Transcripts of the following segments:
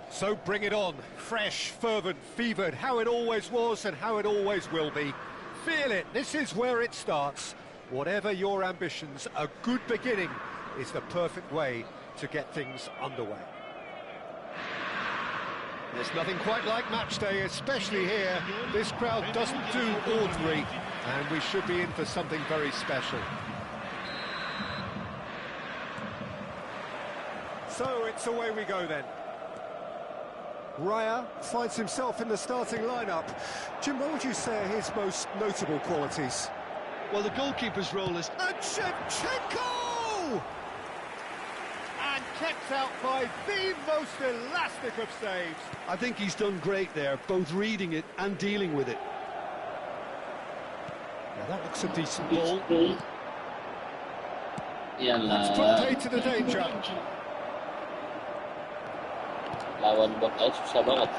So bring it on, fresh, fervent, fevered, how it always was and how it always will be. Feel it, this is where it starts. Whatever your ambitions, a good beginning is the perfect way to get things underway. There's nothing quite like match day, especially here. This crowd doesn't do ordinary, and we should be in for something very special. So it's away we go then. Raya finds himself in the starting lineup. Jim, what would you say are his most notable qualities? Well, the goalkeeper's role is... And Shevchenko! And kept out by the most elastic of saves. I think he's done great there, both reading it and dealing with it. Now that looks a decent ball. Iyalah. It's put play to the danger. Lawan Bokal susah banget.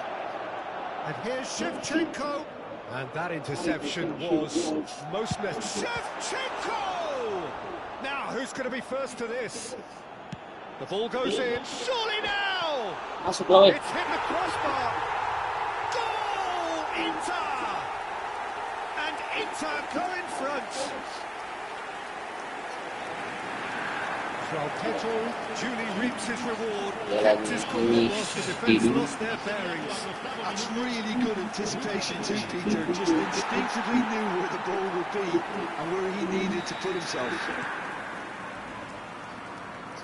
And here's Shevchenko. And that interception was most necessary. Shevchenko! Now, who's going to be first to this? The ball goes in. Surely now! Masuk lah, weh. It's hit the crossbar. Goal! Inter! And Inter go in front. Well, Petro duly reaps his reward, kept his cool whilst the defence lost their bearings. That's really good anticipation too, Peter. Just instinctively knew where the ball would be and where he needed to put himself.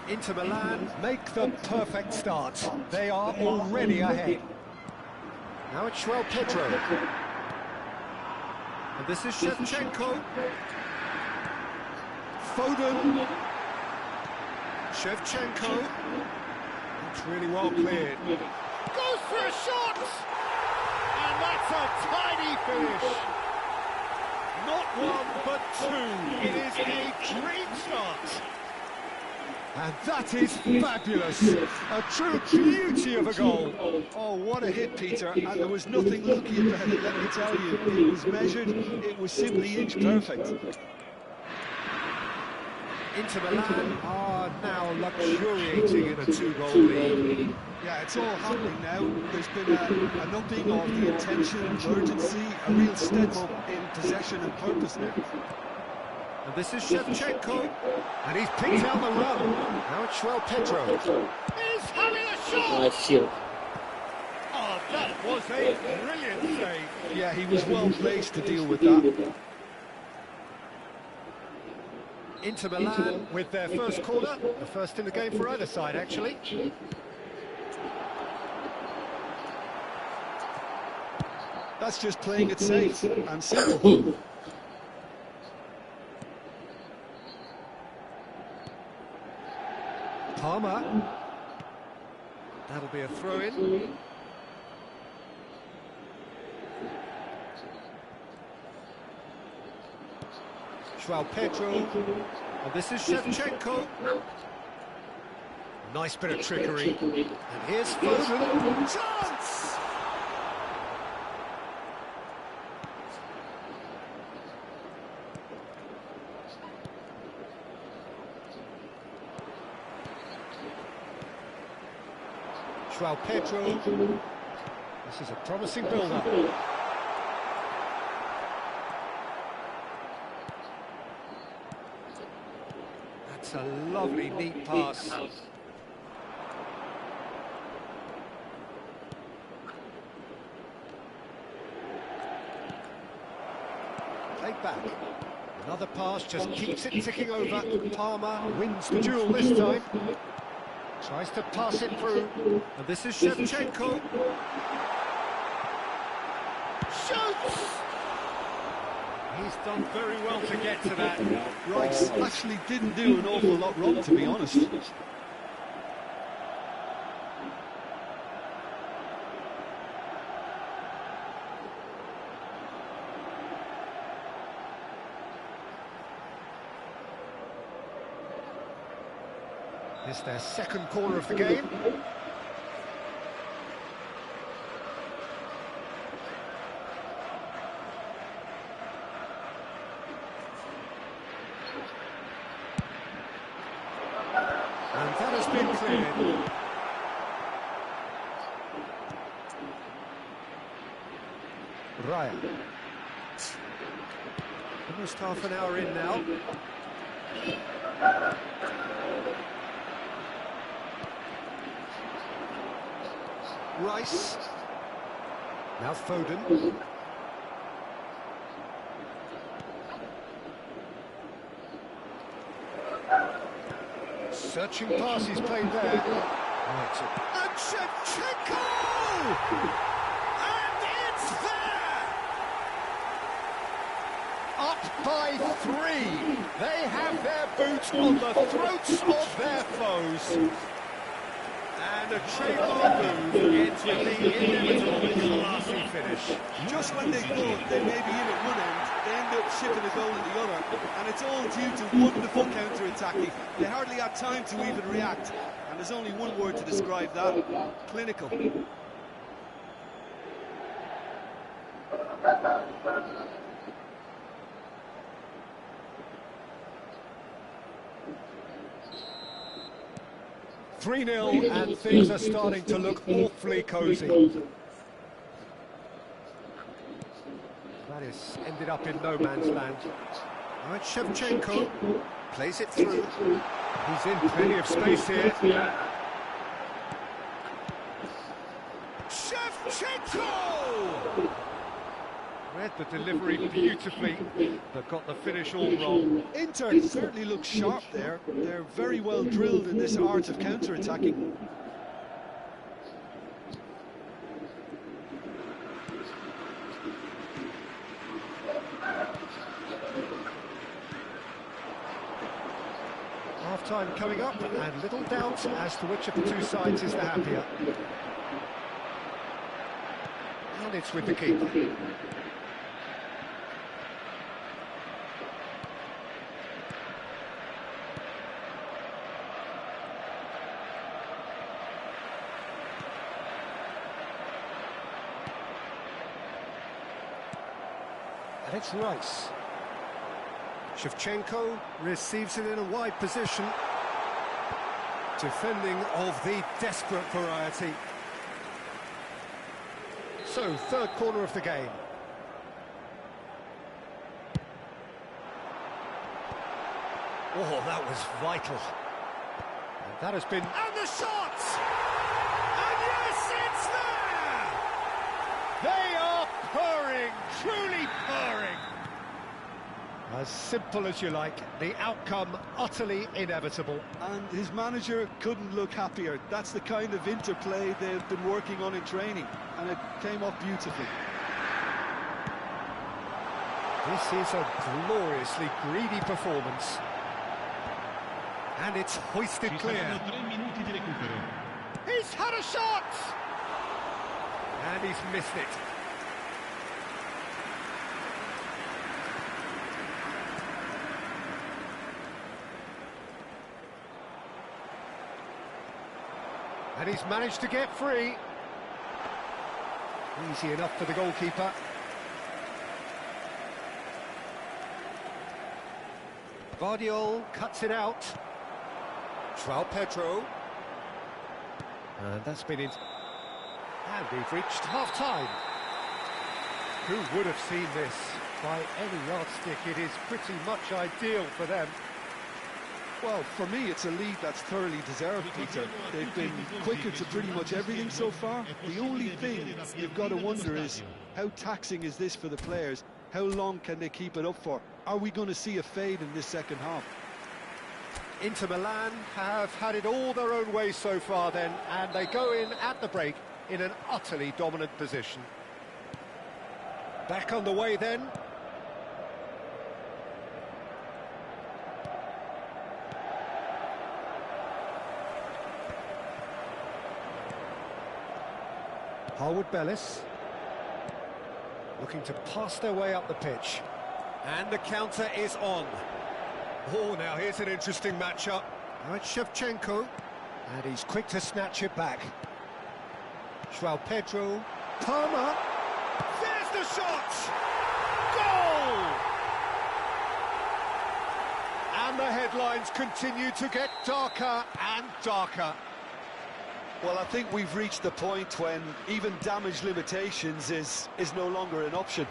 Inter Milan make the perfect start. They are already ahead. Now it's João Pedro. And this is Shevchenko. Foden. Shevchenko. It's really well cleared. Goes for a shot! And that's a tiny finish. Not one, but two. It is a great start. And that is fabulous. A true beauty of a goal. Oh, what a hit, Peter. And there was nothing lucky about it, let me tell you. It was measured, it was simply inch perfect. Inter Milan are now luxuriating in a two-goal lead. Yeah, it's all happening now. There's been an upping of the intention, urgency, a real step up in possession and purpose now. And this is Shevchenko, and he's picked out the run. Now it's João Pedro. He's having a shot! Nice shield. Oh, that was a brilliant save. Yeah, he was well placed to deal with that. Inter Milan with their first corner, the first in the game for either side, actually. That's just playing it safe and simple. Palmer. That'll be a throw-in. João Pedro. And this is Shevchenko. Nice bit of trickery. And here's Foden. Chance! João Pedro. This is a promising build-up. That's a lovely, neat pass. Played back. Another pass just keeps it ticking over. Palmer wins the duel this time. Tries to pass it through. And this is Shevchenko. Shoots! He's done very well to get to that. Rice actually didn't do an awful lot wrong, to be honest. It's their second corner of the game. just been cleared. Raya. Almost half an hour in now. Rice. Now Foden. Searching passes played there. Right. And Shevchenko! And it's there! Up by 3. They have their boots on the throats of their foes. And a trademark move ends with the inevitable classy finish. Just when they thought they may be in at one end, they end up shipping a goal in the other, and it's all due to wonderful counter-attacking. They hardly had time to even react, and there's only one word to describe that: clinical. 3-0, and things are starting to look awfully cosy. That has ended up in no man's land. Right, Shevchenko plays it through. He's in plenty of space here. Shevchenko! Read the delivery beautifully, but got the finish all wrong. Inter certainly look sharp there. They're very well drilled in this art of counter-attacking. Half-time coming up, and little doubt as to which of the two sides is the happier. And it's with the keeper. And it's Rice. Shevchenko receives it in a wide position. Defending of the desperate variety. So, third corner of the game. Oh, that was vital. And that has been... And the shot! And yes, it's there! They are purring, truly purring. As simple as you like, the outcome utterly inevitable. And his manager couldn't look happier. That's the kind of interplay they've been working on in training, and it came off beautifully. This is a gloriously greedy performance. And it's hoisted clear. He's had a shot! And he's missed it. And he's managed to get free. Easy enough for the goalkeeper. Guardiola cuts it out. João Pedro. And that's been in. And we've reached half-time. Who would have seen this? By any yardstick, it is pretty much ideal for them. Well, for me, it's a lead that's thoroughly deserved, Peter. They've been quicker to pretty much everything so far. The only thing you've got to wonder is, how taxing is this for the players? How long can they keep it up for? Are we going to see a fade in this second half? Inter Milan have had it all their own way so far then, and they go in at the break in an utterly dominant position. Back on the way then. Harwood-Bellis looking to pass their way up the pitch. And the counter is on. Oh, now here's an interesting matchup. Now it's Shevchenko, and he's quick to snatch it back. João Pedro, Palmer, there's the shot! Goal! And And the headlines continue to get darker and darker. Well, I think we've reached the point when even damage limitations is no longer an option.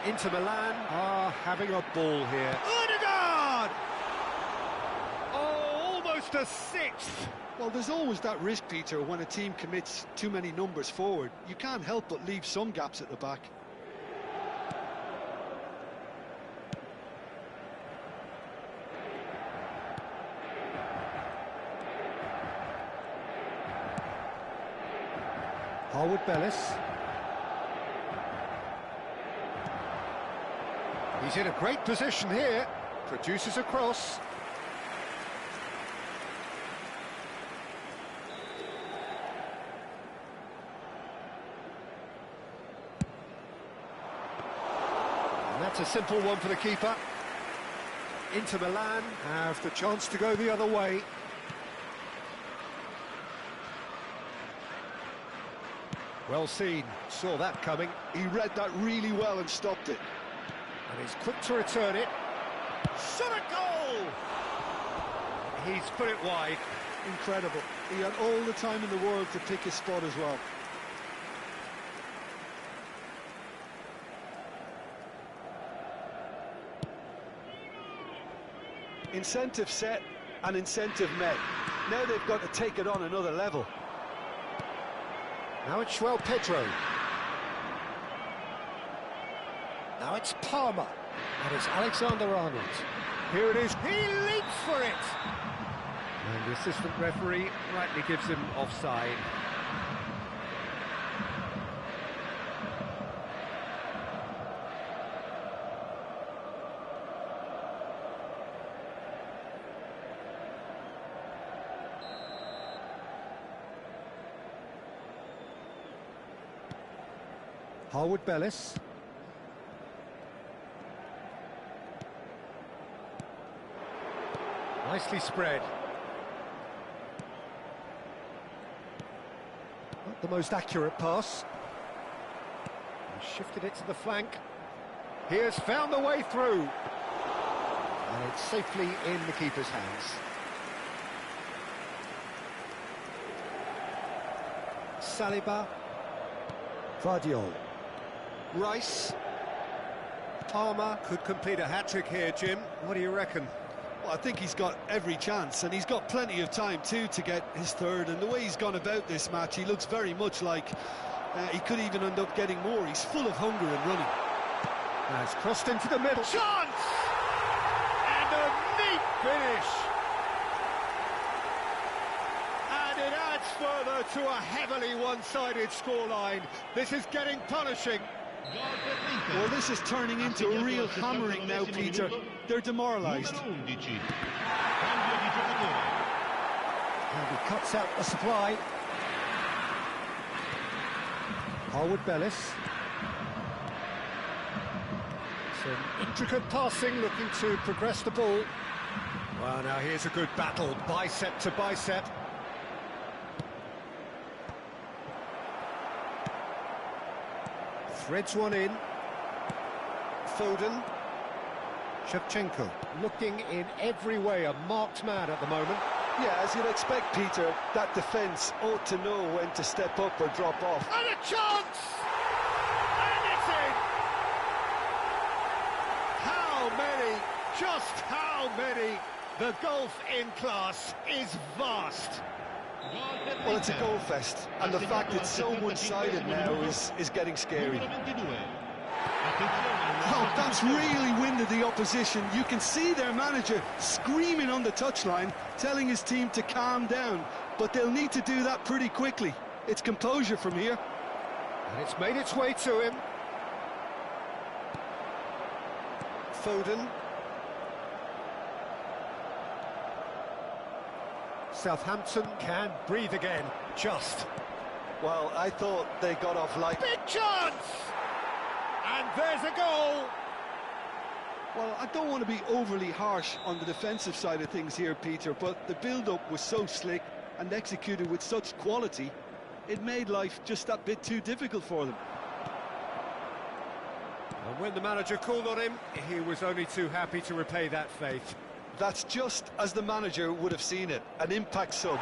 Inter Milan are having a ball here. Odegaard! Oh, almost a sixth. Well, there's always that risk, Peter, when a team commits too many numbers forward. You can't help but leave some gaps at the back. Harwood Bellis. He's in a great position here. Produces a cross. And that's a simple one for the keeper. Inter Milan have the chance to go the other way. Well seen, saw that coming. He read that really well and stopped it. And he's quick to return it. Shot a goal! He's put it wide. Incredible. He had all the time in the world to pick his spot as well. Incentive set and incentive met. Now they've got to take it on another level. Now it's João Pedro. Now it's Palmer. And it's Alexander-Arnold. Here it is. He leaps for it. And the assistant referee rightly gives him offside. Harwood Bellis. Nicely spread. Not the most accurate pass. He shifted it to the flank. He has found the way through. And it's safely in the keeper's hands. Saliba. Vardiol. Rice. Palmer could complete a hat-trick here, Jim. What do you reckon? Well, I think he's got every chance, and he's got plenty of time too to get his third. And the way he's gone about this match, he looks very much like he could even end up getting more. He's full of hunger and running. Now it's crossed into the middle. Chance! And a neat finish! And it adds further to a heavily one-sided scoreline. This is getting punishing. Well, this is turning into a real hammering now, Peter. They're demoralised. And he cuts out the supply. Harwood Bellis. Some intricate passing, looking to progress the ball. Well, now here's a good battle, bicep to bicep. Threads one in. Foden. Shevchenko. Looking in every way a marked man at the moment. Yeah, as you'd expect, Peter, that defence ought to know when to step up or drop off. And a chance! And it's in! How many? Just how many? The gulf in class is vast. Well, it's a goal fest, and the fact it's so one-sided now is getting scary. Oh, that's really winded the opposition. You can see their manager screaming on the touchline, telling his team to calm down, but they'll need to do that pretty quickly. It's composure from here. And it's made its way to him. Foden. Southampton can breathe again, just. Well, I thought they got off light. Big chance! And there's a goal! Well, I don't want to be overly harsh on the defensive side of things here, Peter, but the build-up was so slick and executed with such quality, it made life just that bit too difficult for them. And when the manager called on him, he was only too happy to repay that faith. That's just as the manager would have seen it, an impact sub.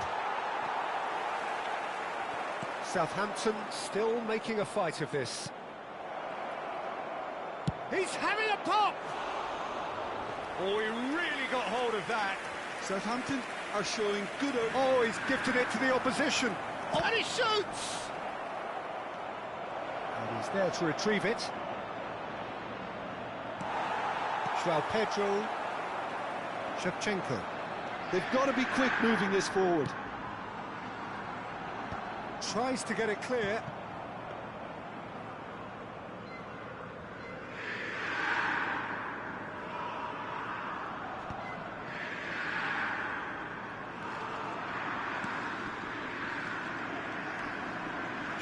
Southampton still making a fight of this. He's having a pop! Oh, he really got hold of that. Southampton are showing good... Oh, he's gifted it to the opposition. Oh, and he shoots! And he's there to retrieve it. João Pedro. Shevchenko. They've got to be quick moving this forward. Tries to get it clear.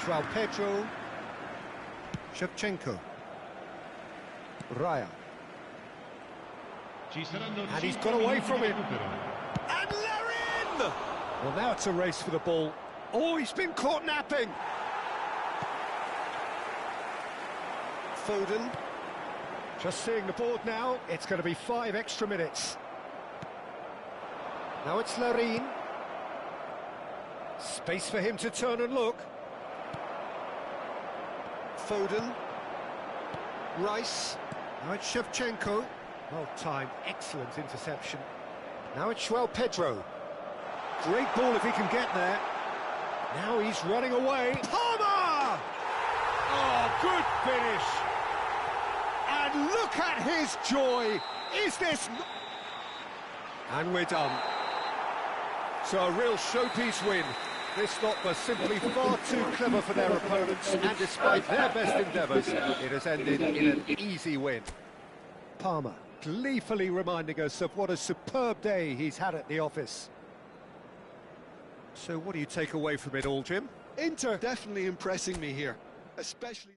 João Pedro. Shevchenko. Raya. And he's got away from him. And they're in! Well, now it's a race for the ball. Oh, he's been caught napping. Foden. Just seeing the board now, it's going to be 5 extra minutes. Now it's Larin. Space for him to turn and look. Foden. Rice. Now it's Shevchenko. Well timed, excellent interception. Now it's João Pedro. Great ball if he can get there. Now he's running away. Palmer! Oh, good finish. And look at his joy. Is this... And we're done. So a real showpiece win. This lot was simply far too clever for their opponents, and despite their best endeavours, it has ended in an easy win. Palmer gleefully reminding us of what a superb day he's had at the office. So what do you take away from it all, Jim? Inter definitely impressing me here, especially...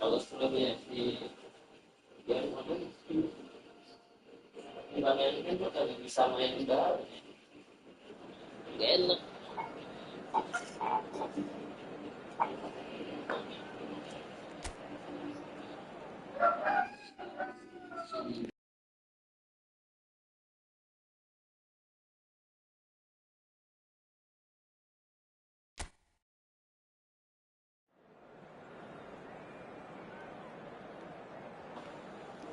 Kalau sebelumnya di yang mana gimana ini kan bukan bisa main baru, gak enak.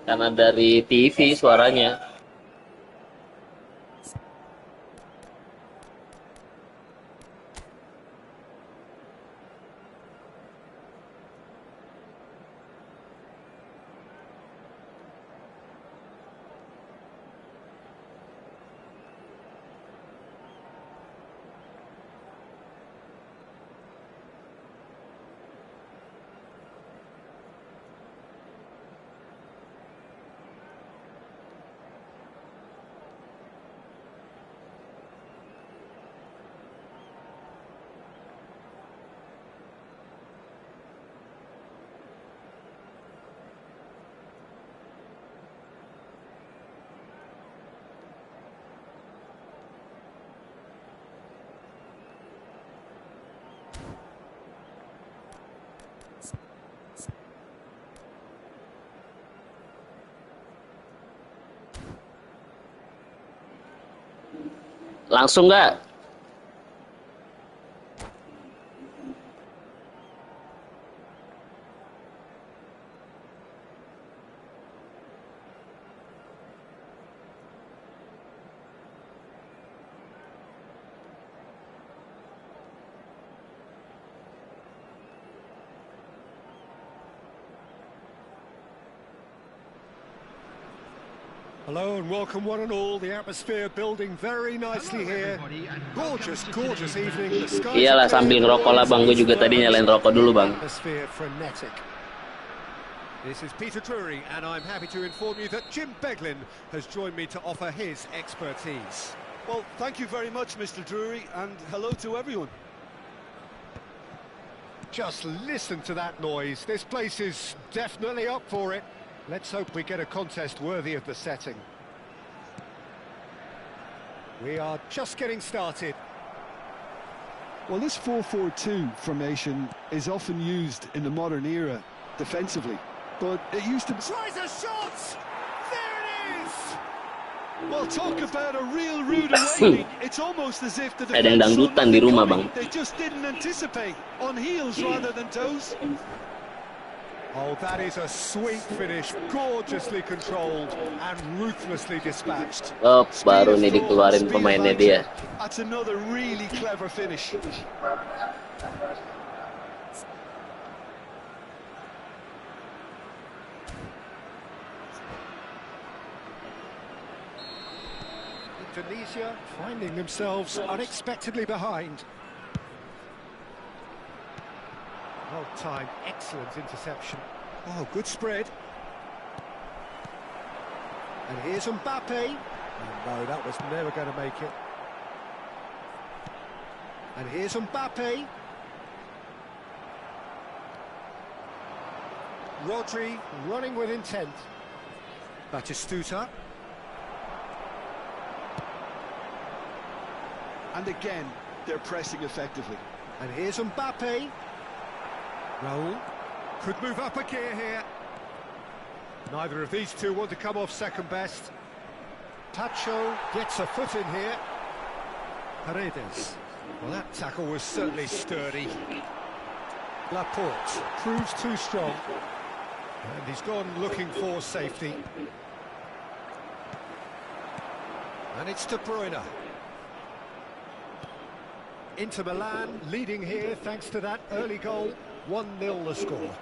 Karena dari TV suaranya. Langsung nggak? Hello and welcome one and all. The atmosphere building very nicely here. Gorgeous, gorgeous evening. The skies Iyalah, sambil ngerokok lah bang. Gue juga tadi nyalain rokok dulu bang. Atmosphere frenetic. This is Peter Drury and I'm happy to inform you that Jim Beglin has joined me to offer his expertise. Well, thank you very much, Mr. Drury, and hello to everyone. Just listen to that noise. This place is definitely up for it. Let's hope we get a contest worthy of the setting. We are just getting started. Well, this 4-4-2 formation is often used in the modern era defensively, but it used to... Tries a shot! There it is! Well, talk about a real rude awakening. It's almost as if the Ada yang defense saw dangdutan di nothing rumah coming. bang. They just didn't anticipate. On heels rather than toes. Oh, that is a sweet finish, gorgeously controlled and ruthlessly dispatched. Oh, baru nih dikeluarin pemainnya dia. That's another really clever finish. Indonesia finding themselves unexpectedly behind. Well timed, excellent interception. Oh, good spread. And here's Mbappe. Oh, no, that was never going to make it. And here's Mbappe. Rodri running with intent. Batistuta. And again, they're pressing effectively. And here's Mbappe. Raul could move up a gear here. Neither of these two want to come off second best. Pacho gets a foot in here. Paredes. Well, that tackle was certainly sturdy. Laporte proves too strong. And he's gone looking for safety. And it's De Bruyne. Inter Milan leading here thanks to that early goal. 1-0 the score.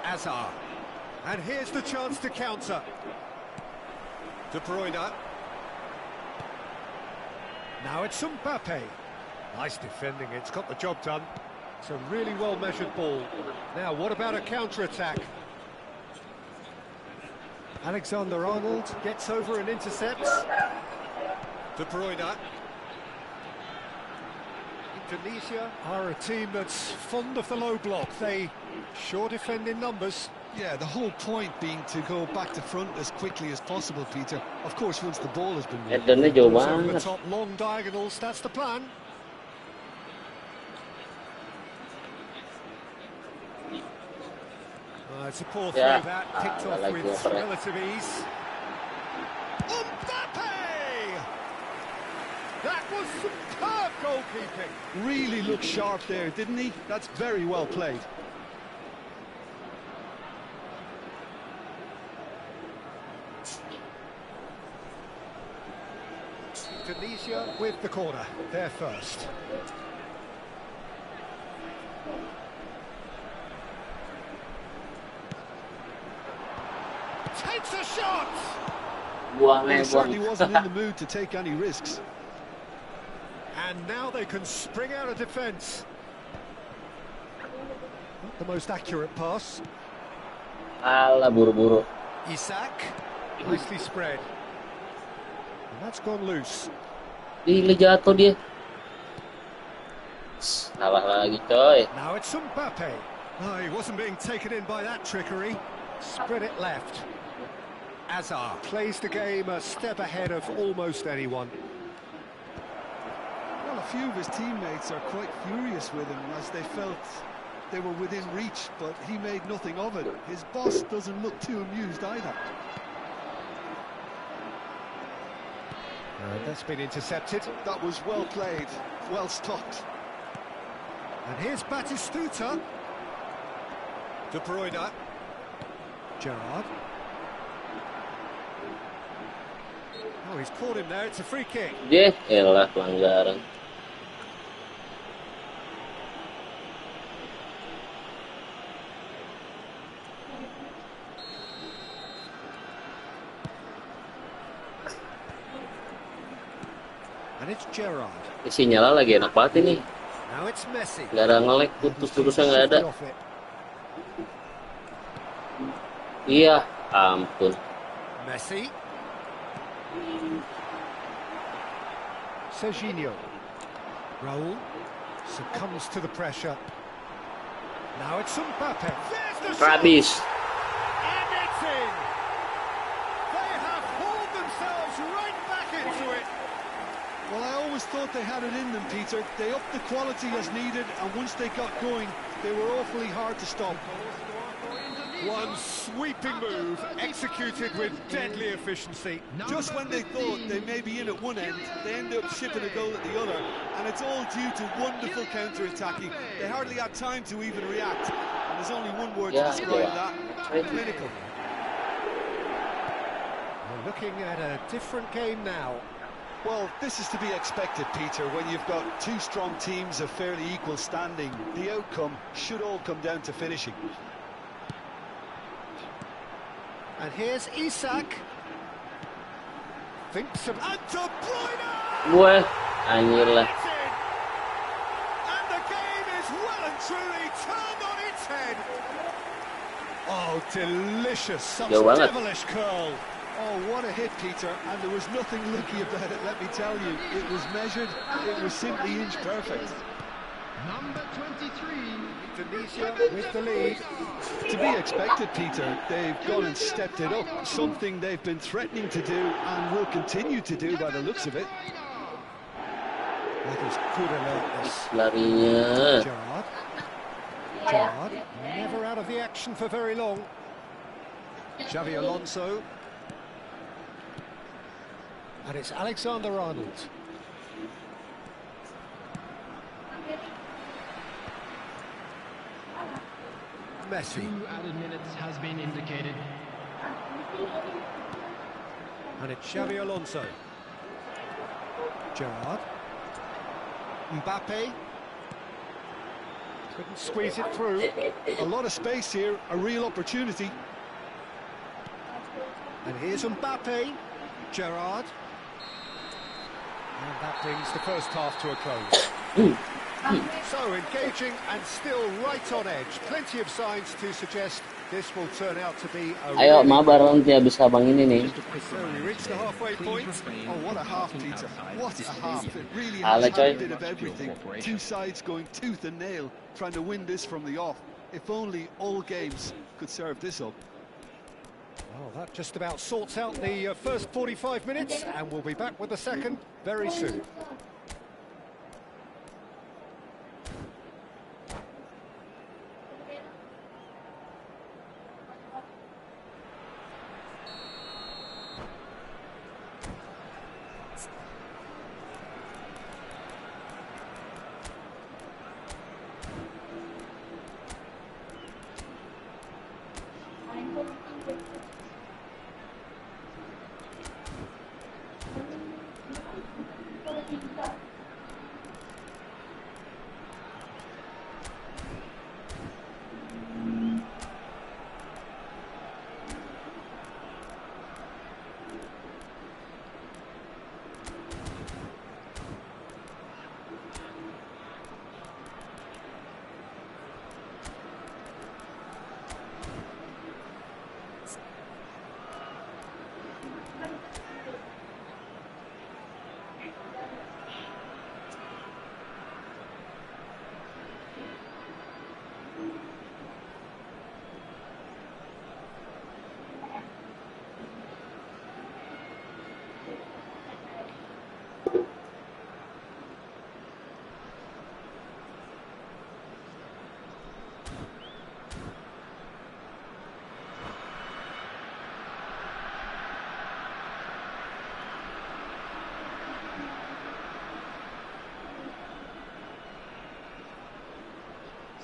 Hazard. And here's the chance to counter. De Bruyne. Now it's Mbappe. Nice defending, it's got the job done. It's a really well-measured ball. Now, what about a counter-attack? Alexander-Arnold gets over and intercepts. De Bruyne. Indonesia are a team that's fond of the low block. They sure defend in numbers. Yeah, the whole point being to go back to front as quickly as possible, Peter. Of course, once the ball has been won. Edannya jauh Over the banget. top, long diagonals, that's the plan. It's a poor throw Yeah. that, picked off like with that. relative ease. Mbappe! That was superb goalkeeping. Really looked sharp there, didn't he? That's very well played. Indonesia with the corner, they're first. Takes a shot! Buang He certainly buang. wasn't in the mood to take any risks. And now they can spring out of defence. Not the most accurate pass. Alah, buru-buru. Isak, nicely spread. And that's gone loose. Gila, jatuh dia. Salah lagi, coy. Now it's Mbappe. Oh, he wasn't being taken in by that trickery. Spread it left. Hazard plays the game a step ahead of almost anyone. Well, a few of his teammates are quite furious with him as they felt they were within reach, but he made nothing of it. His boss doesn't look too amused either. That's been intercepted. That was well played, well stopped. And here's Batistuta. De Bruyne. Gerrard. Oh, he's caught him there. It's a free kick. Elah pelanggaran. And it's Gerrard. Sinyalnya lagi enak banget ini. Now it's Messi. Gak ada nge-lag, putus-putusnya nggak ada. Iya, ampun. Messi. Serginho. Raul succumbs to the pressure. Now it's Mbappe. There's the shot. Rabis. And it's in. They have hauled themselves right back into it. Well, I always thought they had it in them, Peter. They upped the quality as needed, and once they got going, they were awfully hard to stop. One sweeping move, executed with deadly efficiency. Just when they thought they may be in at one end, they end up shipping a goal at the other, and it's all due to wonderful counter-attacking. They hardly had time to even react, and there's only one word to describe that: clinical. We're looking at a different game now. Well, this is to be expected, Peter, when you've got two strong teams of fairly equal standing. The outcome should all come down to finishing. And here's Isak. Thinks of... And De Bruyne! Wah, anjir lah. And the game is well and truly turned on its head. Oh, delicious. Such devilish curl. Oh, what a hit, Peter, and there was nothing lucky about it, let me tell you. It was measured, it was simply inch perfect. Number 23, Tunisia with the lead. To be expected, Peter. They've gone and stepped it up, something they've been threatening to do and will continue to do by the looks of it. That is good alertness. Larinya. Gerrard, never out of the action for very long. Xavi Alonso. And it's Alexander-Arnold. Messi. 2 added minutes has been indicated. And it's Xavi Alonso. Gerrard. Mbappe. Couldn't squeeze it through. A lot of space here, a real opportunity. And here's Mbappe. Gerrard. And that brings the first half to a close. So engaging and still right on edge. Plenty of signs to suggest this will turn out to be a... Ayo, mabar nanti habis abang ini nih. So we reach the halfway point. Oh, what a half, Peter. What a half. It really has had a bit of everything. Two sides going tooth and nail, trying to win this from the off. If only all games could serve this up. Well, that just about sorts out the first 45 minutes, and we'll be back with the second very soon.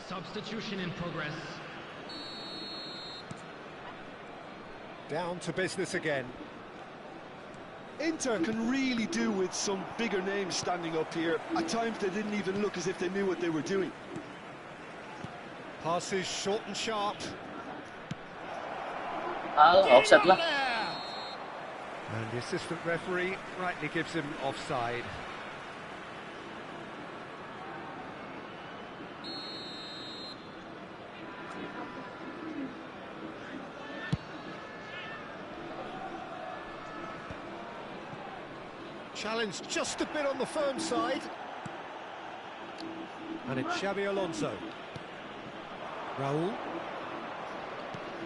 Substitution in progress. Down to business again. Inter can really do with some bigger names standing up here. At times they didn't even look as if they knew what they were doing. Passes short and sharp. Offset lah. And the assistant referee rightly gives him offside. Challenge just a bit on the firm side. And it's Xabi Alonso. Raul.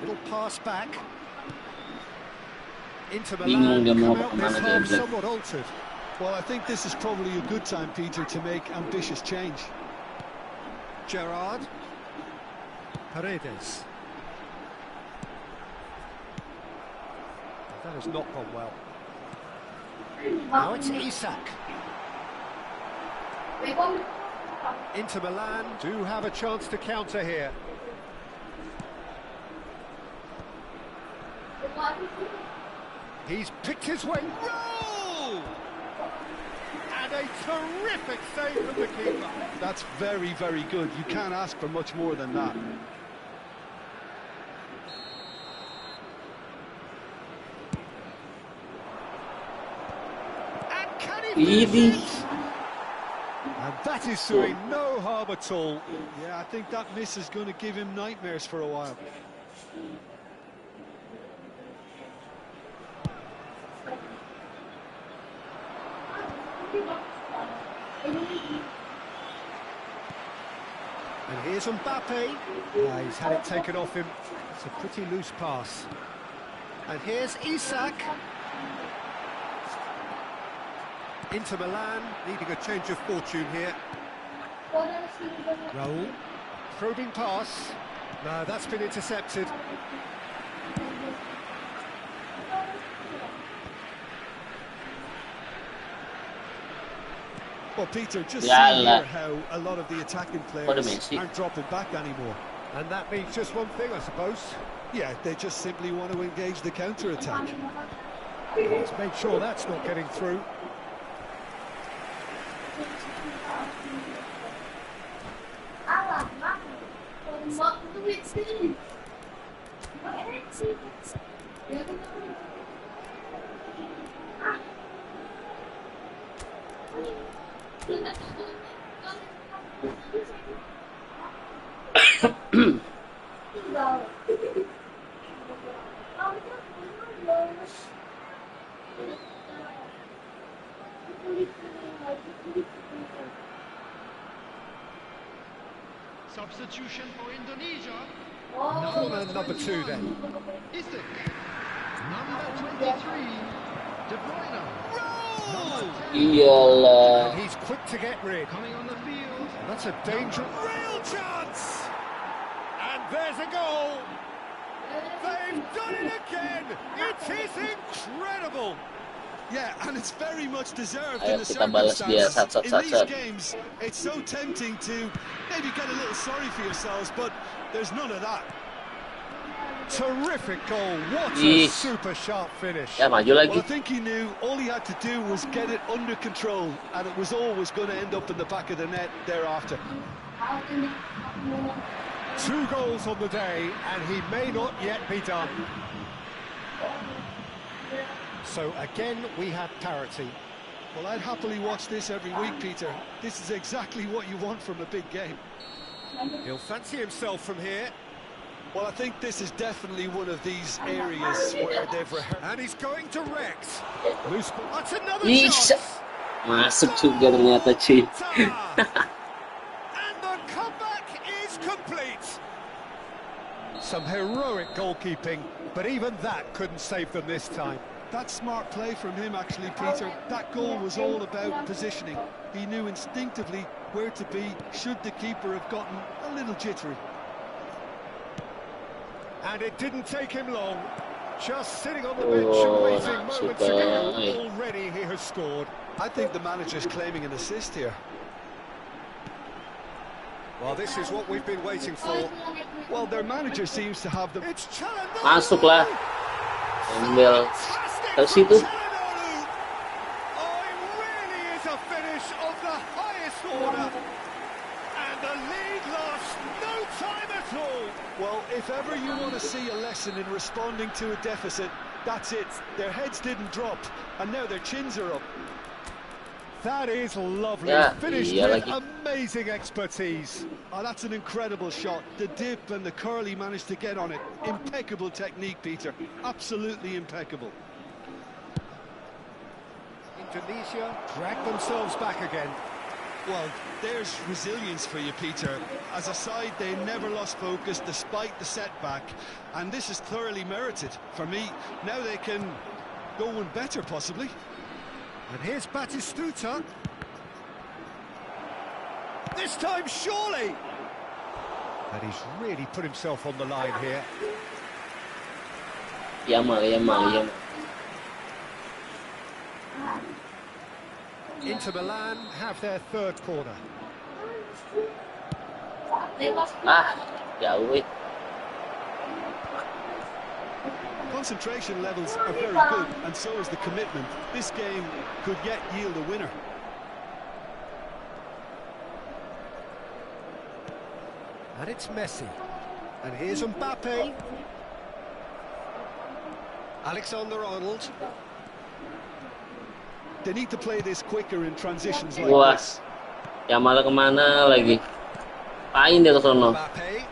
Little pass back. Inter Milan come out this half somewhat altered. Well, I think this is probably a good time, Peter, to make ambitious change. Gerrard. Paredes. That has not gone well. Now it's Isak. Inter Milan do have a chance to counter here. He's picked his way. Roll! And a terrific save from the keeper. That's very, very good. You can't ask for much more than that. And can he finish it? And that is doing no harm at all. Yeah, I think that miss is going to give him nightmares for a while. And here's Mbappe. He's had it taken off him. It's a pretty loose pass. And here's Isak. Inter Milan needing a change of fortune here. Raul. Probing pass. No, that's been intercepted. Well, Peter, just see here how a lot of the attacking players aren't dropping back anymore. And that means just one thing, I suppose. Yeah, they just simply want to engage the counter-attack. Let's make sure that's not getting through. Substitution for Indonesia. Corner number 2 then. Isak. Number 23. De Bruyne. Iyalah. And he's quick to get rid. Coming on the field. That's a dangerous real chance. And there's a goal. They've done it again. It is incredible. Yeah, and it's very much deserved Ayo in the kita balas dia circumstances. In these sat. games, it's so tempting to maybe get a little sorry for yourselves, but there's none of that. Terrific goal. What a super sharp finish. Ya, maju lagi. Well, I think he knew all he had to do was get it under control, and it was always going to end up in the back of the net thereafter. 2 goals on the day, and he may not yet be done. So again, we have parity. Well, I'd happily watch this every week, Peter. This is exactly what you want from a big game. He'll fancy himself from here. Well, I think this is definitely one of these areas where they've rehearsed. And he's going direct. Loose ball. That's another Bisa. chance. Masuk juga ternyata, cuy. And the comeback is complete. Some heroic goalkeeping, but even that couldn't save them this time. That's smart play from him, actually, Peter. That goal was all about positioning. He knew instinctively where to be should the keeper have gotten a little jittery. And it didn't take him long. Just sitting on the bench and waiting moments ago. Already he has scored. I think the manager's claiming an assist here. Well, this is what we've been waiting for. Well, their manager seems to have the... It's Çalhanoğlu! Masuklah. Ambil ke situ. Çalhanoğlu! Oh, it really is a finish of the highest order. And the lead lost no time at all. Well, if ever you want to see a lesson in responding to a deficit, that's it. Their heads didn't drop, and now their chins are up. That is lovely. Yeah, Finished yeah, with like amazing expertise. Oh, that's an incredible shot. The dip and the curl he managed to get on it. Impeccable technique, Peter. Absolutely impeccable. Indonesia dragged themselves back again. Well, there's resilience for you, Peter. As a side, they never lost focus despite the setback, and this is thoroughly merited. For me, now they can go one better, possibly. And here's Batistuta. This time, surely! And he's really put himself on the line here. Yamal. Inter Milan have their third corner. Jauh. Concentration levels are very good, and so is the commitment. This game could yet yield a winner. And it's Messi. And here's Mbappe. Alexander-Arnold. They need to play this quicker in transitions like Wah, this. Yamal kemana lagi? Pain dia ke sono. Mbappe.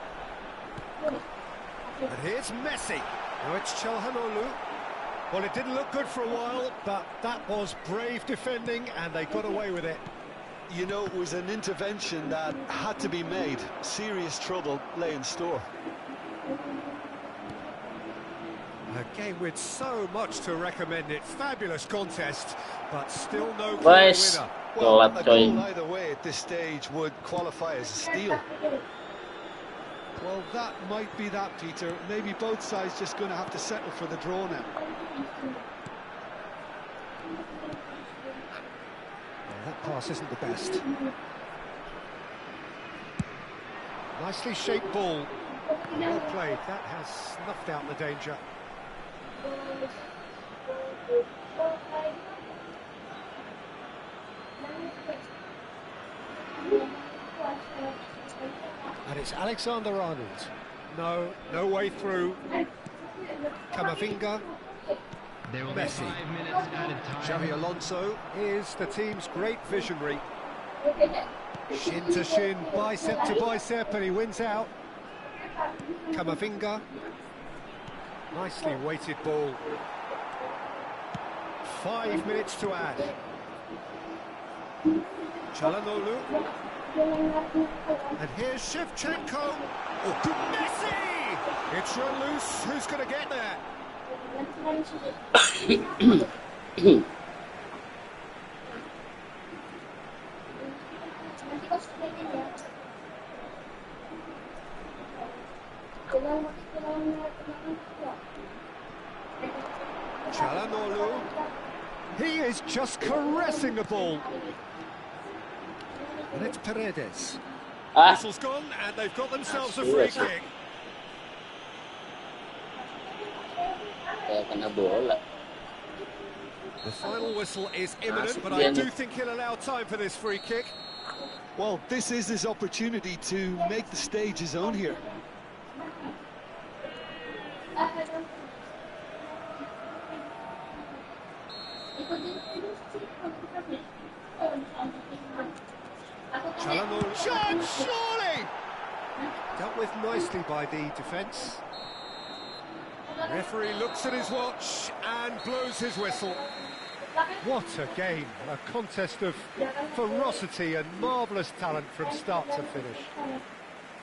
And here's Messi. Now it's Çalhanoğlu. Well, it didn't look good for a while, but that was brave defending, and they got away with it. You know, it was an intervention that had to be made. Serious trouble lay in store. A game with so much to recommend it. Fabulous contest, but still no clear Wes, winner. Well, a gelap goal coy. either way at this stage would qualify as a steal. Well, that might be that, Peter. Maybe both sides just going to have to settle for the draw now. That pass isn't the best. Nicely shaped ball. Well played. That has snuffed out the danger. And it's Alexander-Arnold. No way through. Camavinga. There will be Messi. 5 minutes added time. Xavi Alonso is the team's great visionary. Shin to shin, bicep to bicep, and he wins out. Camavinga. Nicely weighted ball. 5 minutes to add. Çalhanoğlu. And here's Shevchenko. Oh, good Messi! It's run loose. Who's going to get there? Çalhanoğlu. He is just caressing the ball. And it's Paredes. Whistle's gone, and they've got themselves a free kick. Kayak kena bola. The final whistle is imminent, but I do think he'll allow time for this free kick. Well, this is his opportunity to make the stage his own here. Çalhanoğlu. Shot, surely! Dealt with nicely by the defence. Referee looks at his watch and blows his whistle. What a game, a contest of ferocity and marvellous talent from start to finish.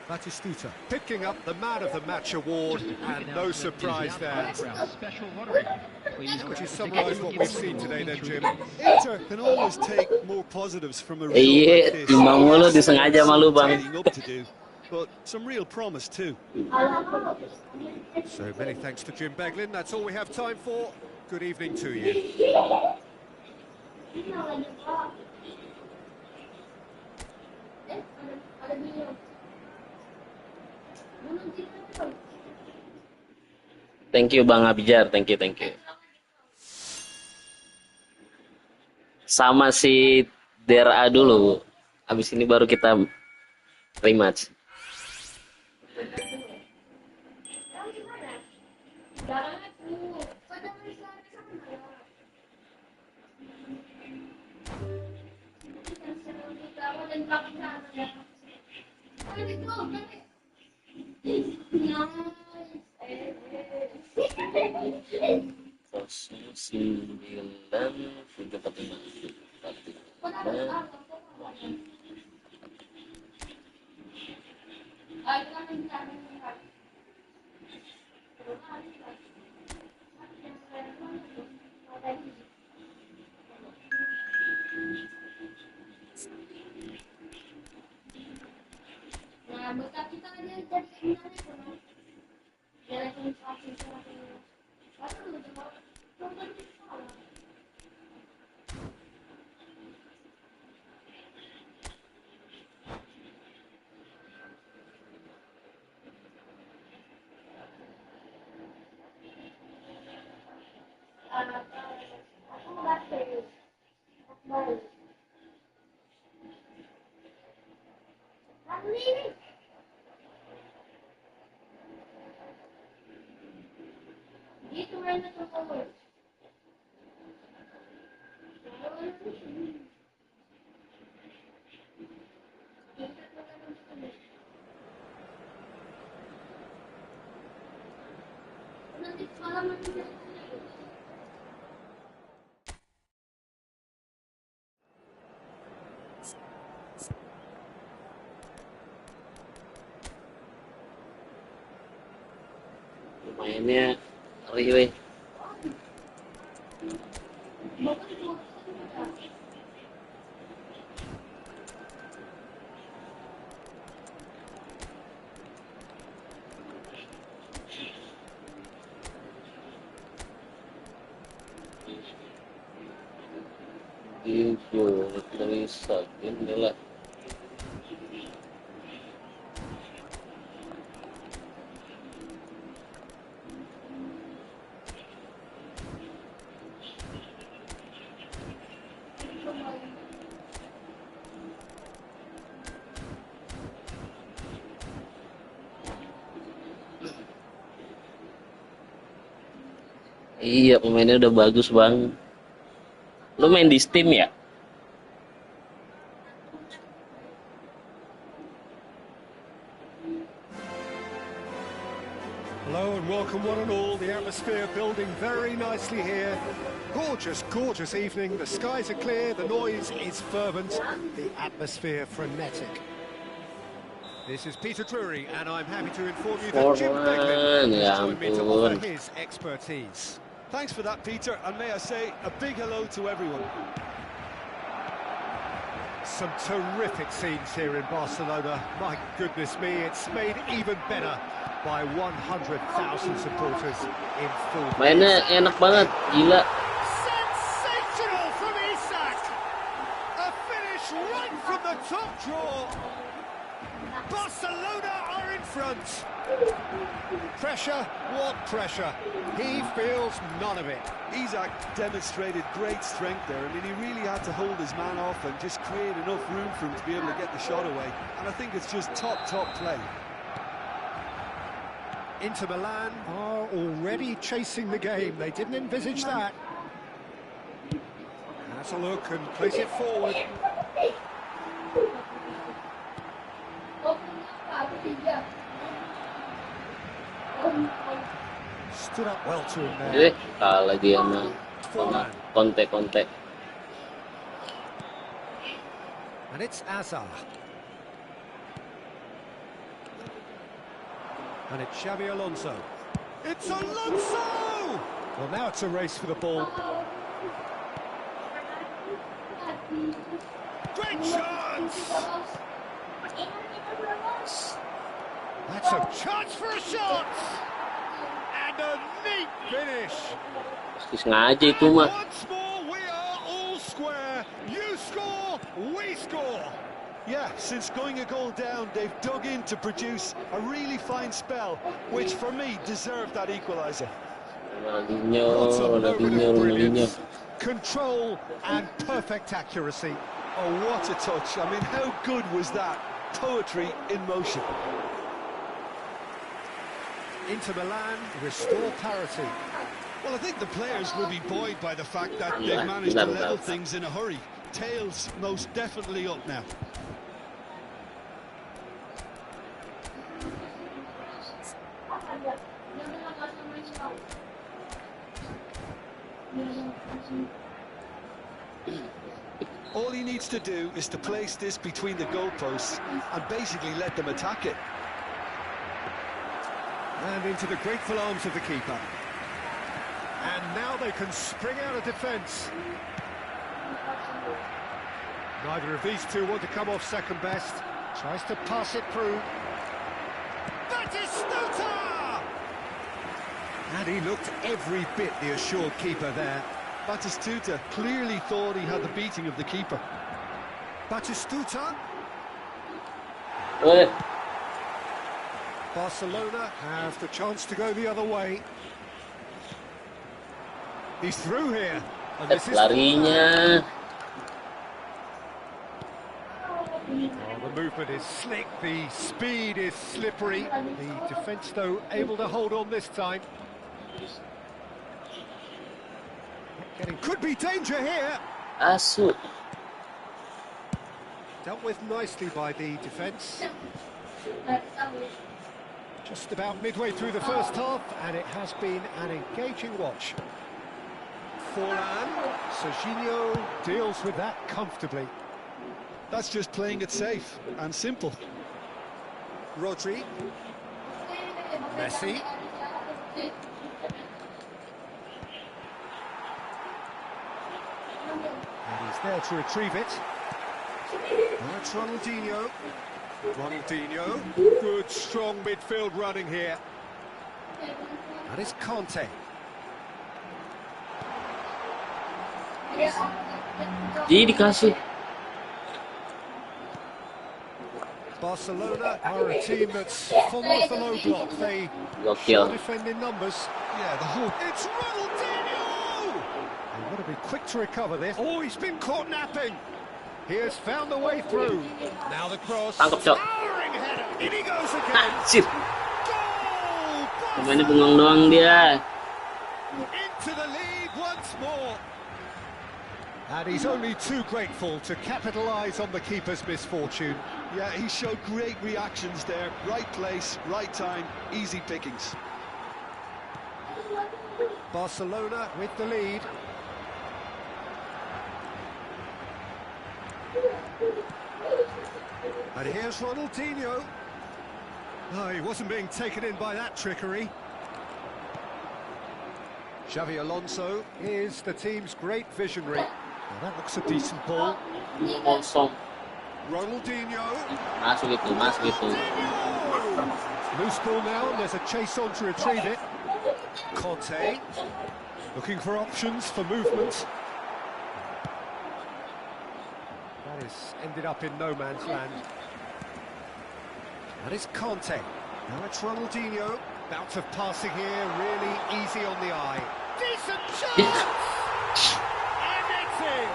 Batistuta picking up the Man of the Match award, and no surprise there. Special lottery. Please Would you summarise what we've seen today then, Jim? Inter can always take more positives from a result Iya, like this. timbang mulu disengaja malu bang. Tidying up to do, but some real promise too. So many thanks to Jim Beglin. That's all we have time for. Good evening to you. Thank you Bang Abjar, thank you. Sama si DRA dulu. Habis ini baru kita rematch. Sembilan tujuh empat lima. Mainnya riweh. Itu bisa inilah. Iya, pemainnya udah bagus bang. Lu main di Steam ya? Hello and welcome one and all. The atmosphere building very nicely here. Gorgeous, gorgeous evening. The skies are clear, the noise is fervent, the atmosphere frenetic. This is Peter Drury and I'm happy to inform you that Jim Beglin has joined me to offer his expertise. Thanks for that, Peter, and may I say a big hello to everyone. Some terrific scenes here in Barcelona. My goodness me, it's made even better by 100,000 supporters in full. Mainnya enak banget, gila. Sensational from Isak! A finish right from the top draw. Barcelona are in front. Pressure, what pressure? He feels none of it. Isak demonstrated great strength there. I mean, he really had to hold his man off and just create enough room for him to be able to get the shot away. And I think it's just top play. Inter Milan are already chasing the game. They didn't envisage that. Has a look and plays it forward. Stood up well to him there. Kalah dia sama Conte. And it's Azar. And it's Xabi Alonso. It's Alonso! Well, now it's a race for the ball. Great chance! That's a chance for a shot! And a neat finish! Sengaja itu mah. Once more we are all square. You score, we score. Yeah, since going a goal down, they've dug in to produce a really fine spell, which for me deserved that equaliser. What a moment Ronaldinho, of Ronaldinho. brilliance, control and perfect accuracy. Oh, what a touch. I mean, how good was that? Poetry in motion. Inter Milan restore parity. Well, I think the players will be buoyed by the fact that Yeah, they've managed to that- level things in a hurry. Tails most definitely up now. All he needs to do is to place this between the goalposts and basically let them attack it. And into the grateful arms of the keeper. And now they can spring out of defence. Neither of these two want to come off second best. Tries to pass it through. Batistuta! And he looked every bit the assured keeper there. Batistuta clearly thought he had the beating of the keeper. Batistuta. Eh, Barcelona have the chance to go the other way. He's through here. And this is larinya. Oh, the movement is slick, the speed is slippery. The defence, though, able to hold on this time. Could be danger here. Asu. Dealt with nicely by the defence. Just about midway through the first half, and it has been an engaging watch. Forlan, Serginho deals with that comfortably. That's just playing it safe and simple. Rodri. Messi. And he's there to retrieve it. Now it's Ronaldinho. Ronaldinho. Good, strong midfield running here. That is Conte. Jadi dikasih. Barcelona are a team that's fond of the low block. They Gokil. defend in numbers. Yeah, the whole... It's Ronaldinho! They've got to be quick to recover this. Oh, he's been caught napping. He has found the way through. Now the cross. Tangkap, Cok. Towering header. In he goes again. Anjir. Goal! Pemainnya bengong doang dia. Into the lead once more. And he's only too grateful to capitalise on the keeper's misfortune. Yeah, he showed great reactions there. Right place, right time, easy pickings. Barcelona with the lead. And here's Ronaldinho. Oh, he wasn't being taken in by that trickery. Xavi Alonso is the team's great visionary. Now that looks a decent ball. Kosong. Ronaldinho. Masuk itu, masuk itu. Loose ball now, and there's a chase on to retrieve it. Conte looking for options for movement. That is ended up in no man's land. That is Conte. Now it's Ronaldinho. Bout of passing here, really easy on the eye. Decent chance! And it's in!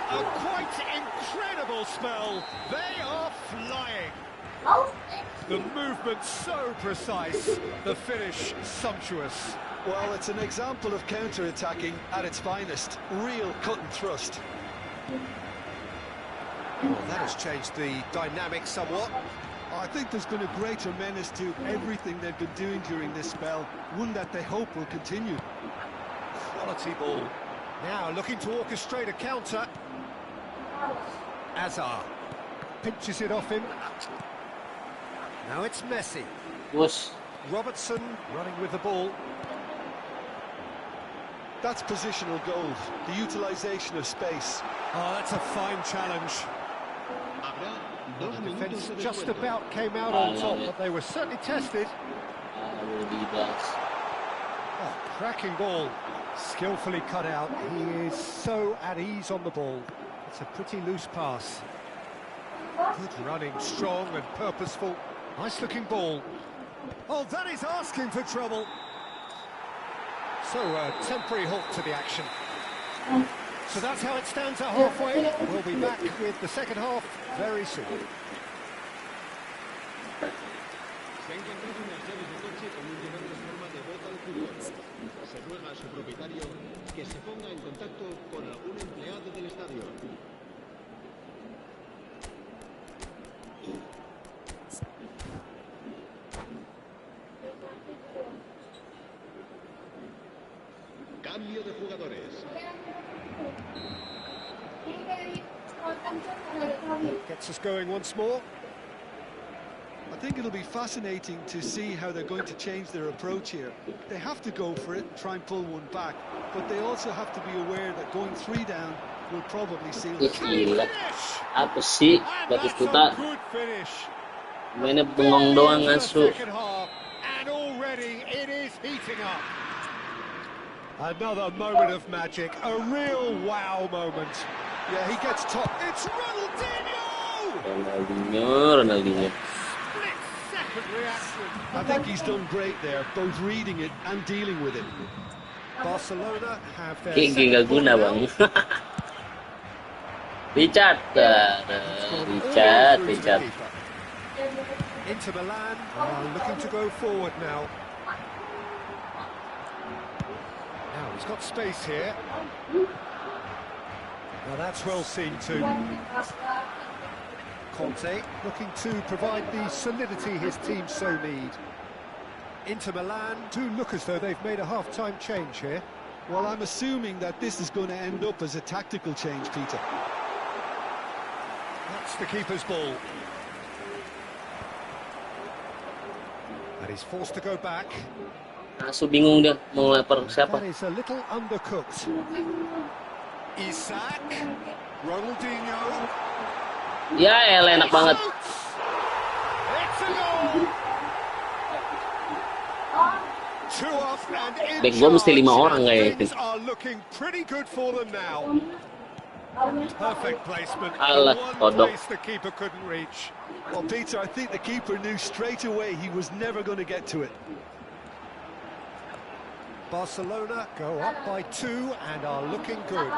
A quite incredible spell. They are flying. The movement so precise, the finish sumptuous. Well, it's an example of counter-attacking at its finest. Real cut and thrust. Well, that has changed the dynamic somewhat. I think there's been a greater menace to everything they've been doing during this spell, one that they hope will continue. Quality ball. Now looking to orchestrate a counter. Azar pinches it off him. Now it's Messi. Bos. Robertson running with the ball. That's positional goal, the utilisation of space. Oh, that's a fine challenge. The defence just about came out on top, but they were certainly tested. Oh, cracking ball. Skillfully cut out. He is so at ease on the ball. It's a pretty loose pass. Good running, strong and purposeful. Nice looking ball. Oh, that is asking for trouble. So, a temporary halt to the action. So that's how it stands at halfway. We'll be back with the second half very soon. Se ha encontrado unas llaves de coche con un llevar de forma de bota de fútbol. Se ruega a su propietario que se ponga en contacto con algún empleado del estadio. Cambio de jugadores. Gets us going once more. I think it'll be fascinating to see how they're going to change their approach here. They have to go for it, try and pull one back, but they also have to be aware that going 3 down will probably seal the Gila. Apa sih? And Bagus that's a tuta. good finish. Mainnya bengong doang Barely into the ngasu. second half, and already it is heating up. Another moment of magic, a real wow moment. Yeah, he gets top. It's Ronaldinho! Ronaldinho. Split-second reaction. I think he's done great there, both reading it and dealing with it. Barcelona have their Kayak second gak ball guna now. bang. Richard, Richard. Inter Milan are looking to go forward now. Now he's got space here. Now that's well seen too. Conte looking to provide the solidity his team so need. Inter Milan do look as though they've made a half-time change here. Well, I'm assuming that this is going to end up as a tactical change, Peter. That's the keeper's ball. And he's forced to go back. Asu bingung dia mau lempar siapa. That is a little undercooked. Isak, Ronaldinho. Ya elah, enak banget. It's a goal. 2 up and in Back gua mesti 5 charge, orang and kayaknya. things are looking pretty good for them now. Perfect placement. Alah, The one kodok. place the keeper couldn't reach. Well, Peter, I think the keeper knew straight away he was never going to get to it. Barcelona go up by 2 and are looking good.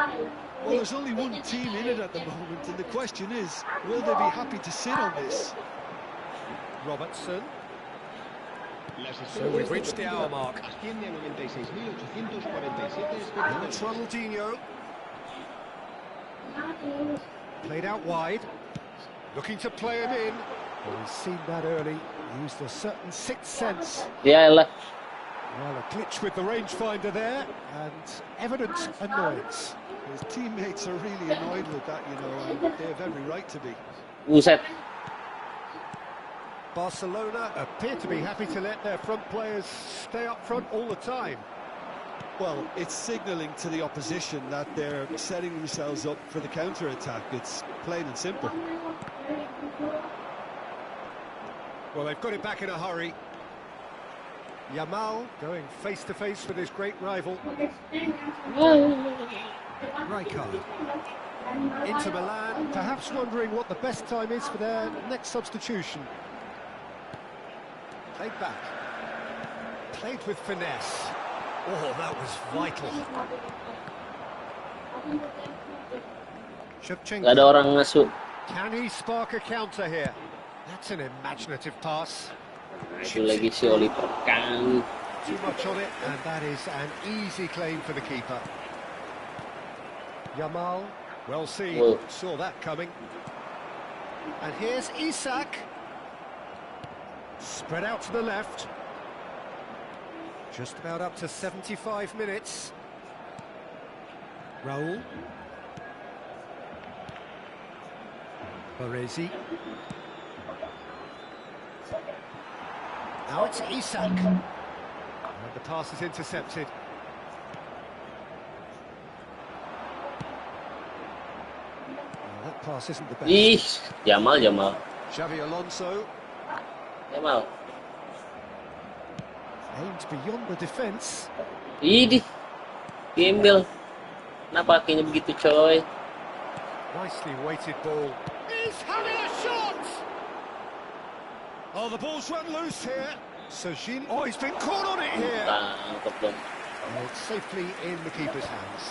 Well, there's only one team in it at the moment, and the question is, will they be happy to sit on this? Robertson. Las So we've reached the hour mark. Asciende a 96.847 Now it's espectadores. Ronaldinho. Played out wide. Looking to play him in. Well, he's seen that early. Used a certain sixth sense. Ya elah. Well, a glitch with the rangefinder there, and evident annoyance. His teammates are really annoyed with that, you know, and they have every right to be. Buset. Barcelona appear to be happy to let their front players stay up front all the time. Well, it's signalling to the opposition that they're setting themselves up for the counter-attack. It's plain and simple. Well, they've got it back in a hurry. Yamal going face-to-face with his great rival. Rijkaard. Inter Milan, perhaps wondering what the best time is for their next substitution. Played back. Played with finesse. Oh, that was vital. Gak ada orang ngasuh. Can he spark a counter here? That's an imaginative pass. Itu lagi si Oliver Kahn. Too much on it, and that is an easy claim for the keeper. Yamal, well seen, Whoa. saw that coming. And here's Isak. Spread out to the left. Just about up to 75 minutes. Raul. Baresi. Now it's Isak. And the pass is intercepted. Well, that pass isn't the best. Ih, Jamal. Xavi Alonso Jamal. aimed beyond the defence. Idih. Gembel. Kenapa kakinya begitu, coy? Nicely weighted ball. He's having a shot! Oh, the ball's run loose here. Sajin, oh, he's been caught on it here. Tangkap dong. Oh, it's safely in the keeper's hands.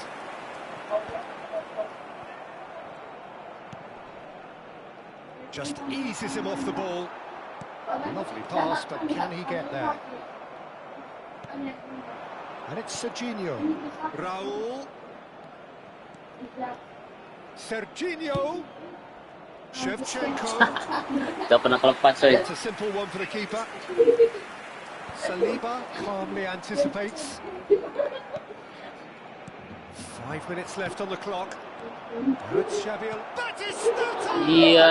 Just eases him off the ball. Lovely pass, but can he get there? And it's Serginho. Raul. Serginho. Shevchenko. Gak pernah kelepas, coy. It's a simple one for the keeper. Saliba calmly anticipates. 5 minutes left on the clock. Good Xavier. Batistuta! Iya,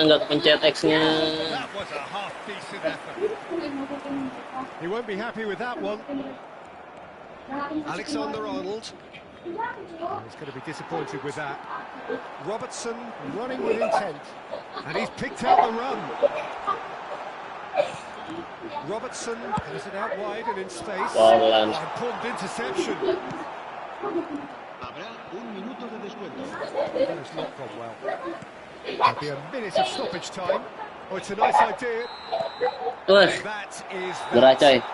nggak kepencet X-nya. That was a half-decent effort. He won't be happy with that one. Alexander-Arnold. Oh, he's going to be disappointed with that. Robertson running with intent. And he's picked out the run. Robertson has it out wide and in space. Poland. Important interception. Habrá un minuto de descuento. That has not gone well. There'll be a minute of stoppage time. Oh, it's a nice idea. That is Gerah, coy.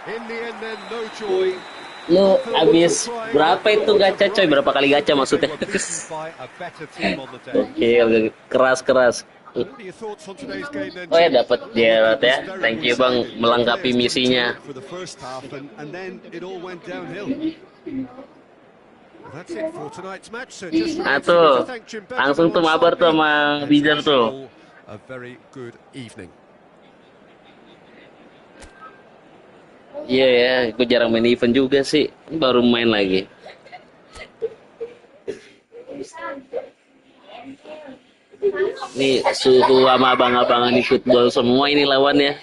in the end then, no joy. Lu abis berapa itu gacha, coy? Berapa kali gacha maksudnya? They were beaten by a better team on the day. Oke, keras. What are your thoughts on today's game then? Oh ya, dapat Gerard ya. Thank you, Bang, melengkapi misinya. For the first half and then it all went downhill. Well, that's it for tonight's match. So just Nah tuh, langsung tuh mabar tuh sama Bizar tuh. A very good evening. Iya ya, gue jarang main event juga sih. Baru main lagi. Nih suhu sama abang-abangan di football semua ini lawannya.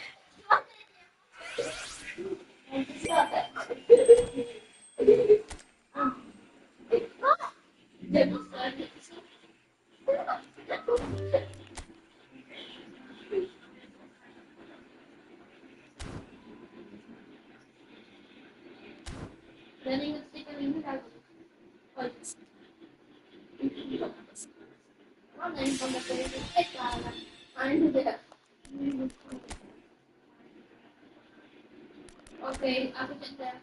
Oke, aku cek.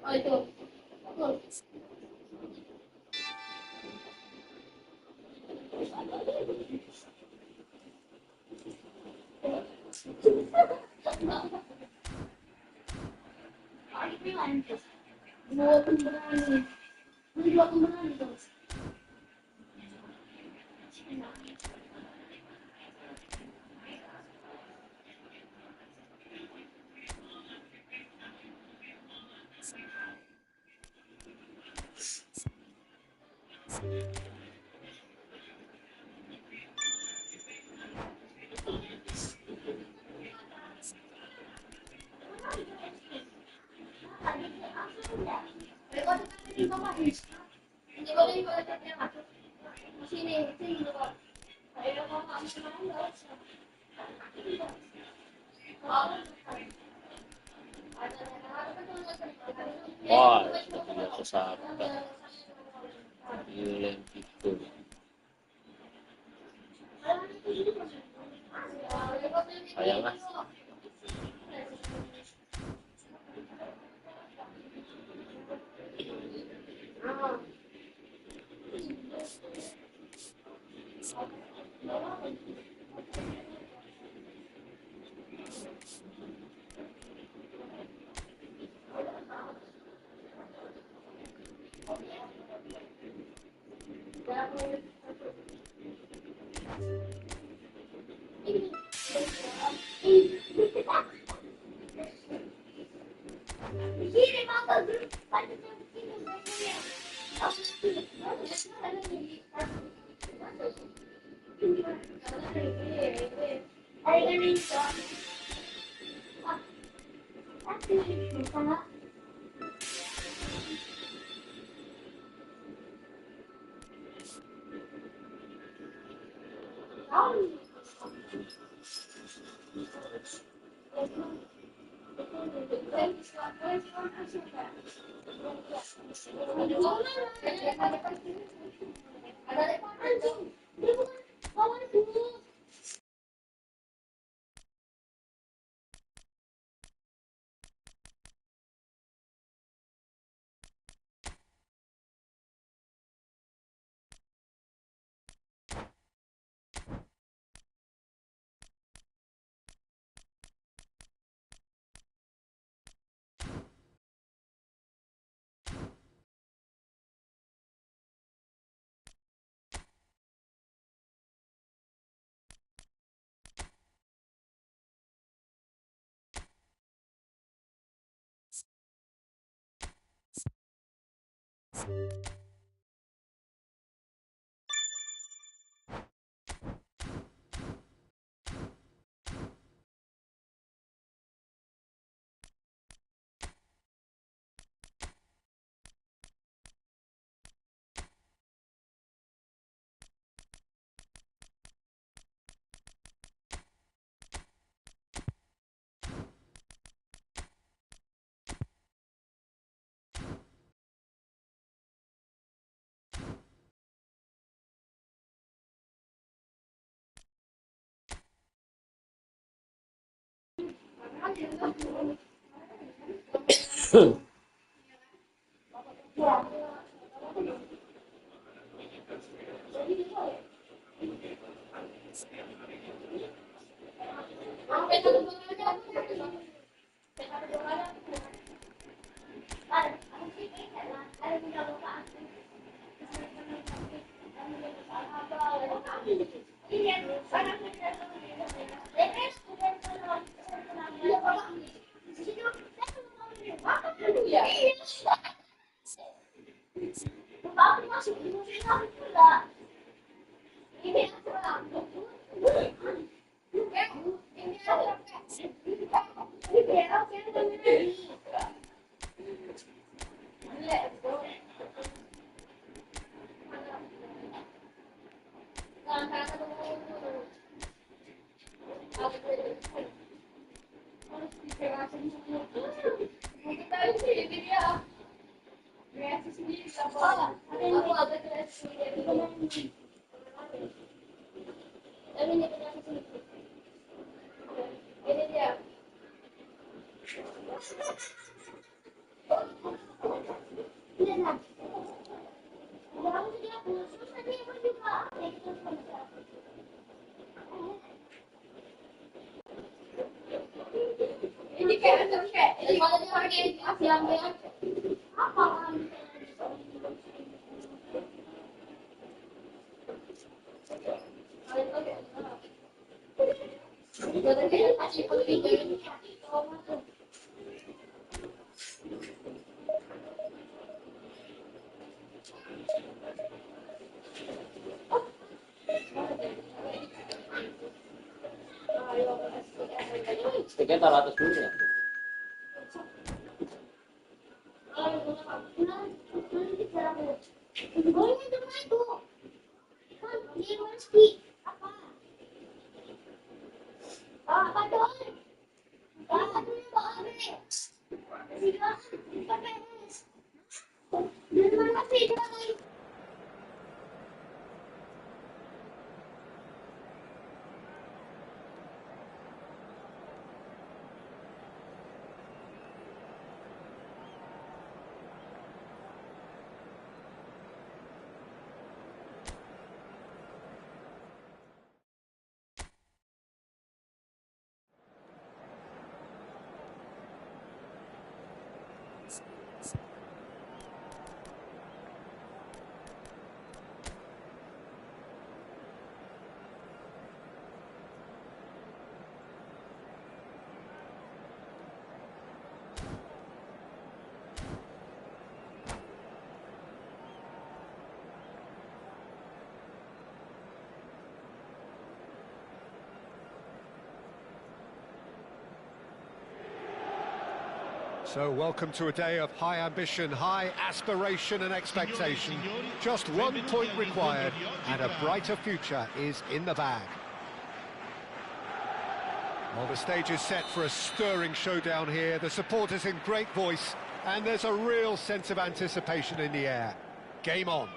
Oh itu. Dua pemberani. Dua pemberani terus. Wah, sudah kesabar. Gila gitu. Sayang lah. Sticknya taruh atas dulu ya. So welcome to a day of high ambition, high aspiration and expectation. Just 1 point required and a brighter future is in the bag. Well, the stage is set for a stirring showdown here. The supporters in great voice and there's a real sense of anticipation in the air. Game on.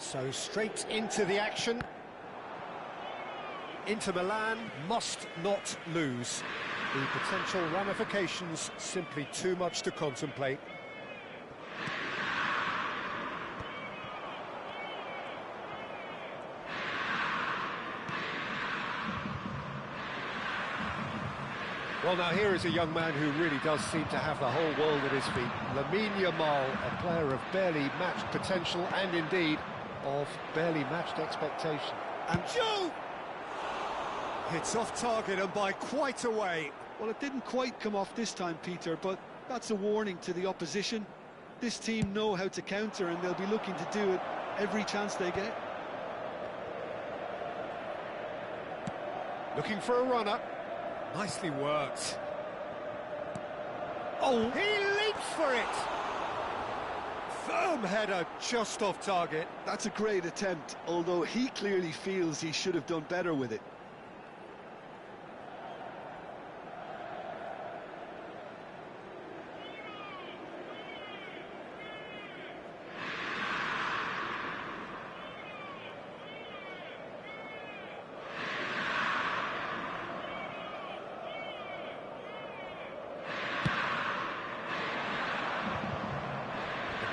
So straight into the action. Inter Milan must not lose. The potential ramifications simply too much to contemplate. Well, now here is a young man who really does seem to have the whole world at his feet. Lamine Yamal, a player of barely matched potential and indeed of barely matched expectation. And Joe! It's off target and by quite a way. well, it didn't quite come off this time, Peter, but that's a warning to the opposition. This team know how to counter and they'll be looking to do it every chance they get. Looking for a runner. Nicely worked. Oh, he leaps for it! Firm header just off target. That's a great attempt, although he clearly feels he should have done better with it.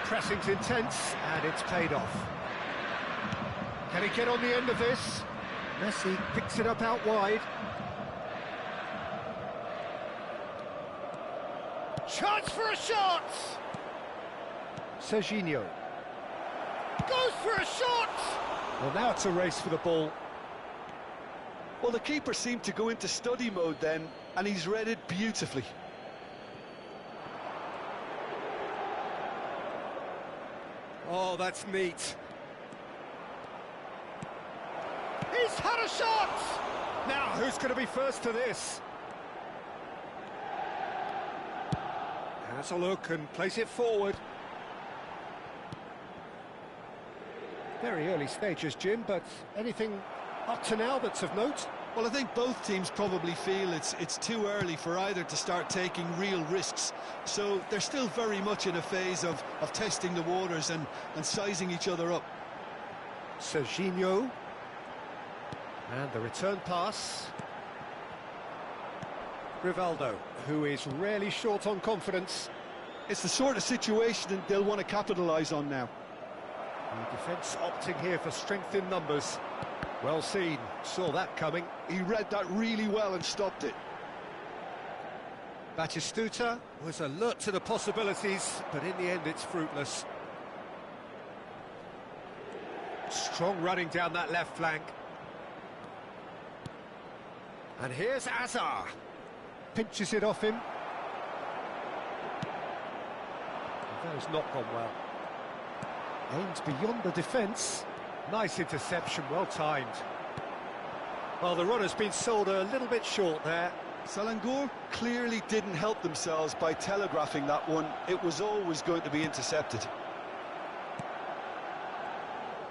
Pressing's intense, and it's paid off. Can he get on the end of this? Messi picks it up out wide. Chance for a shot! Serginho. Goes for a shot! Well, now it's a race for the ball. Well, the keeper seemed to go into study mode then, and he's read it beautifully. Oh, that's neat. He's had a shot! Now, who's going to be first to this? Has a look and plays it forward. Very early stages, Jim, but anything up to now that's of note? Well, I think both teams probably feel it's too early for either to start taking real risks. So they're still very much in a phase of testing the waters and sizing each other up. Serginho. And the return pass. Rivaldo, who is rarely short on confidence. It's the sort of situation they'll want to capitalise on now. The defence opting here for strength in numbers. Well seen, saw that coming. He read that really well and stopped it. Batistuta was alert to the possibilities, but in the end it's fruitless. Strong running down that left flank. And here's Azar. Pinches it off him. That has not gone well. Aims beyond the defence. Nice interception, well timed. Well, the runner's been sold a little bit short there. Selangor clearly didn't help themselves by telegraphing that one. It was always going to be intercepted.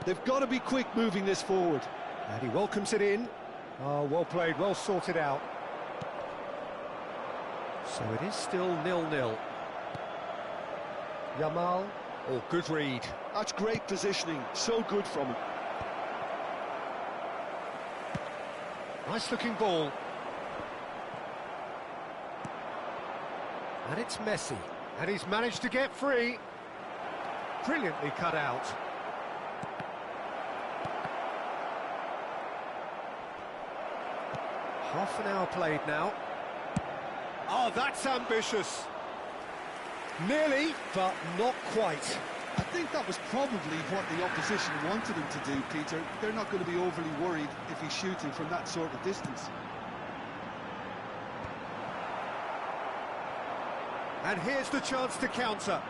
They've got to be quick moving this forward. And he welcomes it in. Oh, well played, well sorted out. So it is still 0-0. Yamal, oh, good read. That's great positioning, so good from him. Nice looking ball. And it's Messi. And he's managed to get free. Brilliantly cut out. Half an hour played now. Oh, that's ambitious. Nearly, but not quite. I think that was probably what the opposition wanted him to do, Peter. They're not going to be overly worried if he's shooting from that sort of distance. And here's the chance to counter.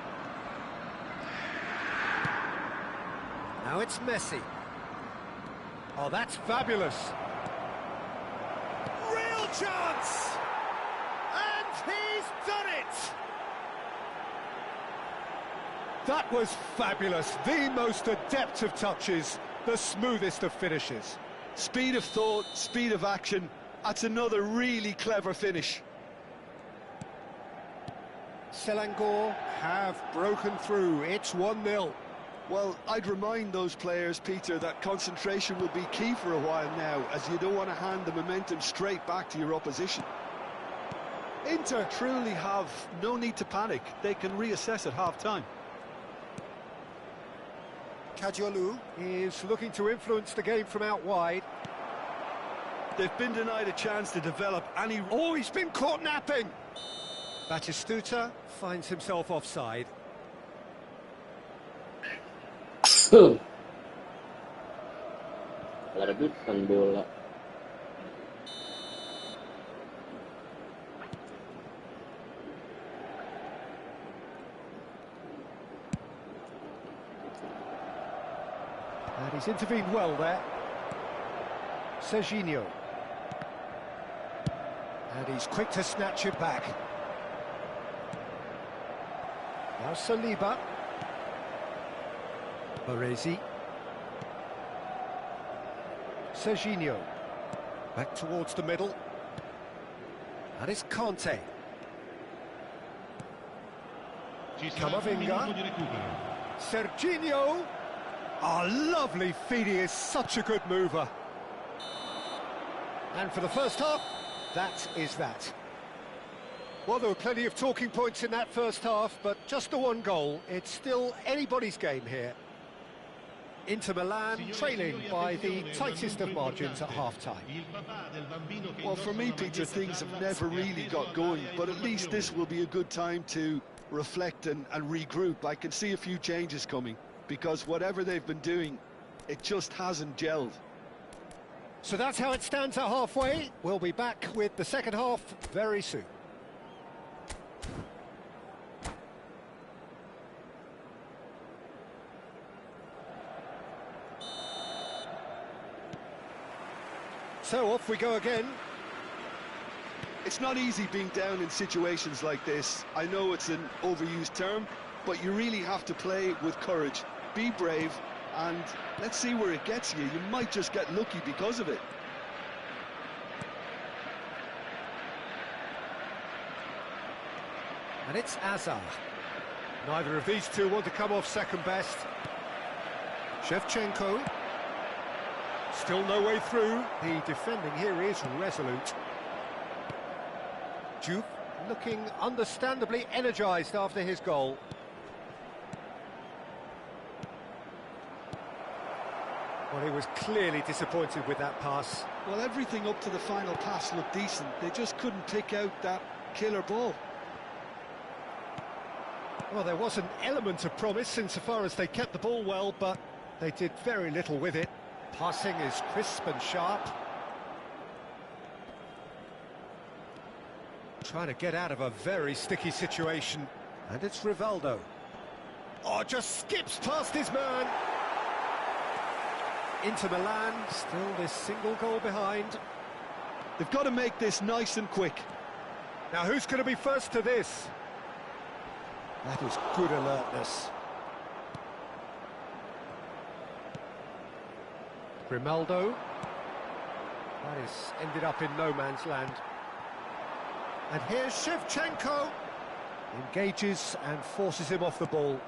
Now it's Messi. Oh, that's fabulous. Real chance! And he's done it! That was fabulous. The most adept of touches, the smoothest of finishes. Speed of thought, speed of action. That's another really clever finish. Selangor have broken through. It's 1-0. Well, I'd remind those players, Peter, that concentration will be key for a while now, as you don't want to hand the momentum straight back to your opposition. Inter truly have no need to panic. They can reassess at half-time. Kadiolu is looking to influence the game from out wide. They've been denied a chance to develop any... Oh, he's been caught napping! Batistuta finds himself offside. Rebutan bola. And he's intervened well there. Serginho. And he's quick to snatch it back. Now Saliba. Baresi. Serginho. Back towards the middle. That is Conte. Camavinga. Serginho. Oh, lovely feed, he is such a good mover. And for the first half, that is that. Well, there were plenty of talking points in that first half, but just the one goal. It's still anybody's game here. Inter Milan trailing by the tightest of margins at half-time. Well, for me, Peter, things have never really got going, but at least this will be a good time to reflect and regroup. I can see a few changes coming, because whatever they've been doing, it just hasn't gelled. So that's how it stands at halfway. We'll be back with the second half very soon. So off we go again. It's not easy being down in situations like this. I know it's an overused term, but you really have to play with courage. Be brave, and let's see where it gets you. You might just get lucky because of it. And it's Azar. Neither of these two want to come off second best. Shevchenko. Still no way through. The defending here is resolute. Juve looking understandably energised after his goal. Well, he was clearly disappointed with that pass. Well, everything up to the final pass looked decent. They just couldn't pick out that killer ball. Well, there was an element of promise insofar as they kept the ball well, but they did very little with it. Passing is crisp and sharp. Trying to get out of a very sticky situation. And it's Rivaldo. Oh, just skips past his man. Inter Milan, still this single goal behind. They've got to make this nice and quick. Now, who's going to be first to this? That is good alertness. Grimaldo. That is ended up in no man's land. And here's Shevchenko. Engages and forces him off the ball.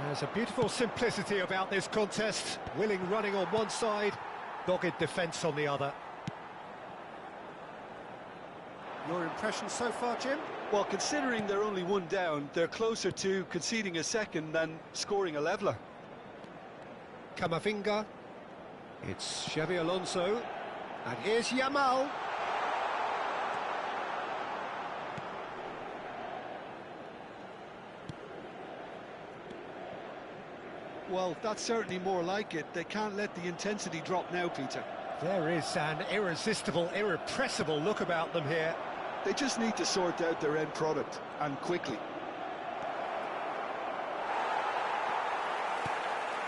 There's a beautiful simplicity about this contest. Willing running on one side, dogged defence on the other. Your impression so far, Jim? Well, considering they're only one down, they're closer to conceding a second than scoring a leveller. Camavinga. It's Xabi Alonso. And here's Yamal. Well, that's certainly more like it. They can't let the intensity drop now, Peter. There is an irresistible, irrepressible look about them here. They just need to sort out their end product, and quickly.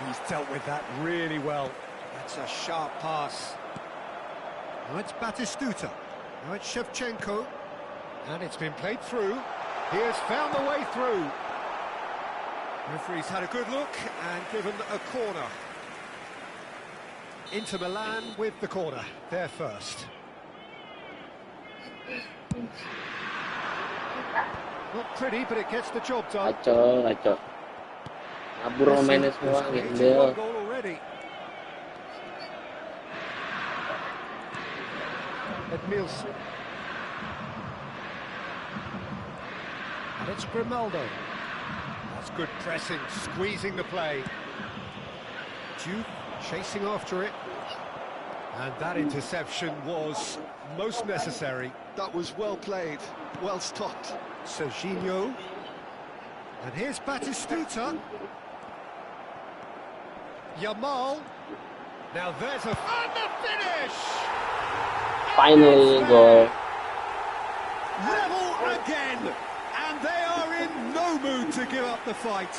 He's dealt with that really well. That's a sharp pass. Now it's Batistuta. Now it's Shevchenko. And it's been played through. He has found the way through. Referee's had a good look and given a corner. Inter Milan with the corner. They're first. Not pretty, but it gets the job done. Acol. Kabur pemainnya semua created gembel. one goal already. Edmilson. And it's Grimaldo. That's good pressing, squeezing the play. Juve chasing after it. And that interception was most necessary. That was well played, well stopped. Serginho. And here's Batistuta. Yamal. Now there's a... And the finish! Final goal. Level again! And they are in no mood to give up the fight.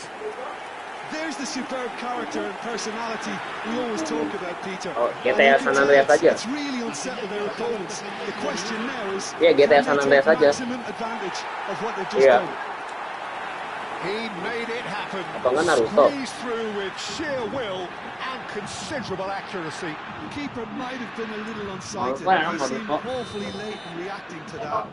There's the superb character and personality we always talk about, Peter. Oh, And GTA you can San tell Andreas aja. it's really unsettled their opponents. The question now is, Iya, GTA can San they Andreas take aja. maximum advantage of what they've just Iya. done? He made it happen. Apa enggak Naruto? Squeezed through with sheer will and considerable accuracy. The keeper might have been a little unsighted. Well, He seemed well. awfully late in reacting to that.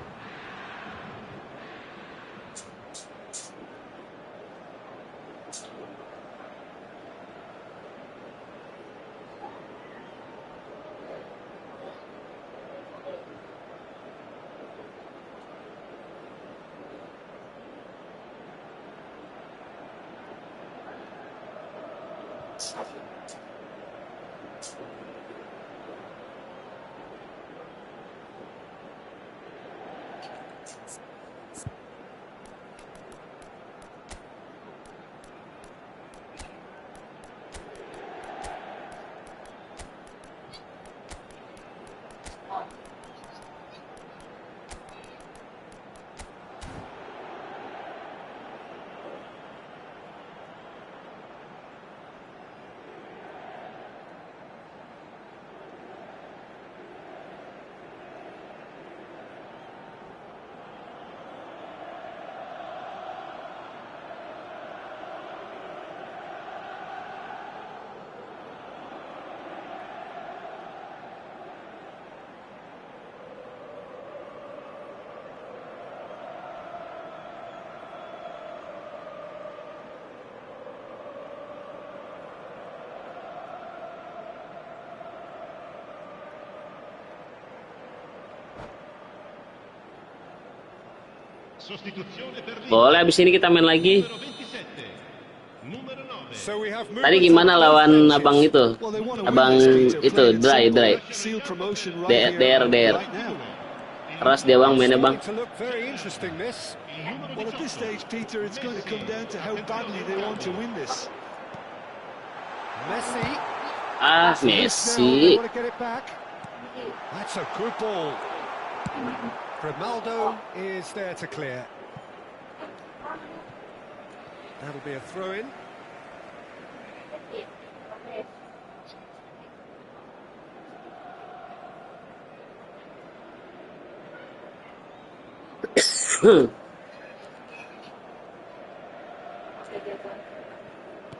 Boleh, abis ini kita main lagi. So we have Tadi movement gimana on both lawan benches. abang itu? Well, they want to Abang win this, Peter. itu, Plain and Dry. simple. Seal promotion right Der. here, right now. Keras dia bang, mainnya bang. Starting to look very interesting, this. Well, at this stage, Peter, it's going to come down to how badly they want to win this. Messi. Ah, Now they Messi. want to get it back. That's a good ball. Grimaldo is there to clear. That'll be a throw-in.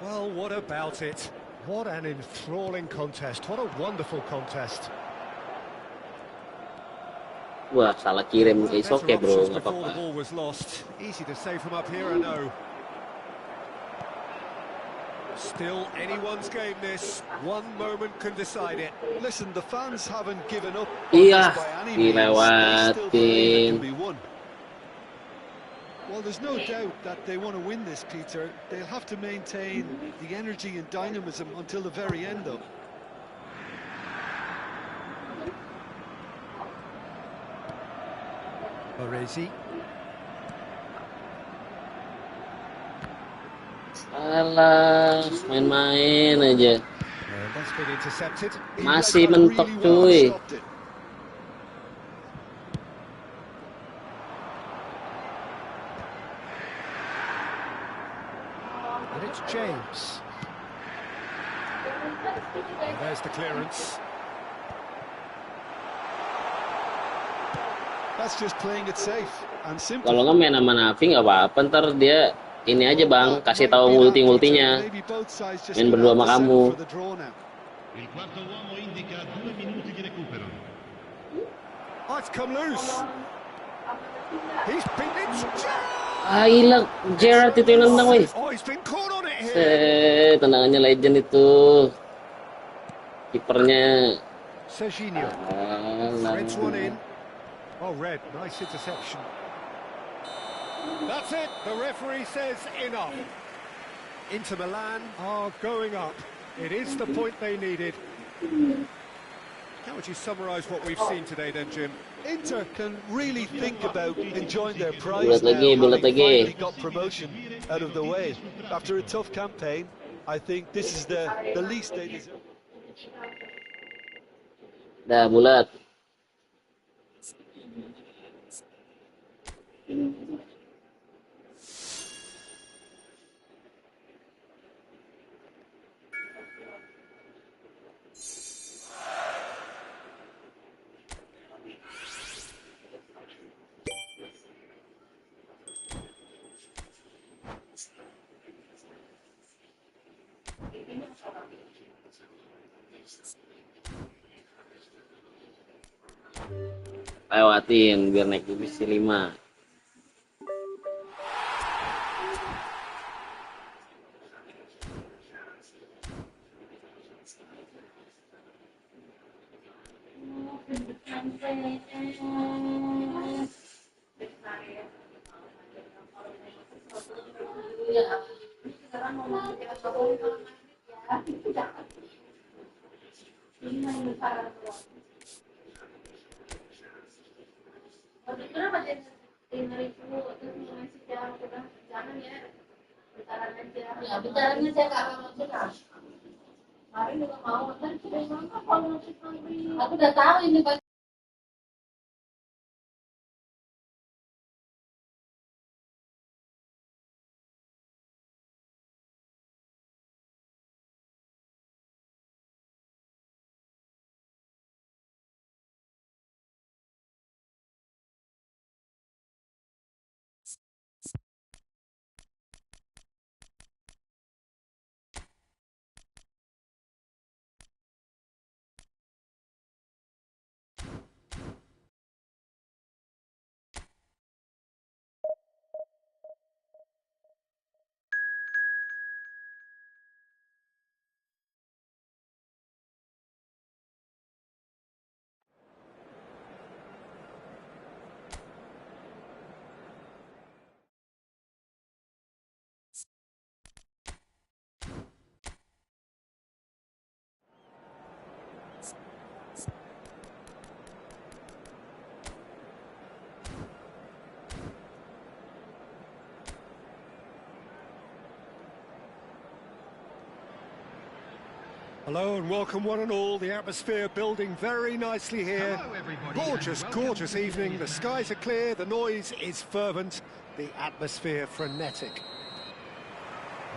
Well, what about it? What an enthralling contest. What a wonderful contest. Wah, salah kirim. It's Better okay bro, options nggak before the apa-apa. ball was lost. Easy to say from up here, I know. Still anyone's game this. One moment can decide it. Listen, the fans haven't given up on Iya, this by any means. They still believe it dilewatin. can be won. Well, there's no doubt that they want to win this, Peter. They'll have to maintain the energy and dynamism until the very end, though. Baresi. Salah, main-main aja. And that's been intercepted. Masih He mentok really well cuy. stopped it. And it's James. And there's the clearance. That's just playing it safe and simple. Kalau nggak main sama Nafi nggak apa-apa, ntar dia ini aja bang, kasih tahu multi-multinya. Main berdua sama kamu. Il quarto uomo indica 2 minuti di recupero. Oh, it's come loose. He's beaten it. Ah, hilang. Gerrard itu yang nendang, woi. Oh, he's been caught on it here. Tendangannya legend itu. Kipernya. Serginho threads one in. Oh, red, nice interception. That's it, the referee says enough. Inter Milan are going up. It is the point they needed. How would you summarise what we've seen today then, Jim? Inter can really think about enjoying their prize Bulat now, lagi, bulat having lagi. finally got promotion out of the way. After a tough campaign, I think this is the least they deserve. Dah, bulat. Lewatin biar naik divisi 5. Ya, bicaranya saya nggak akan masuk kan. Kemarin juga mau, kan sudah mana kalau masuk nanti. Aku udah tahu ini Pak. Hello and welcome one and all. The atmosphere building very nicely here. Hello, everybody, Gorgeous, and welcome gorgeous to the evening. The skies are clear, the noise is fervent, the atmosphere frenetic.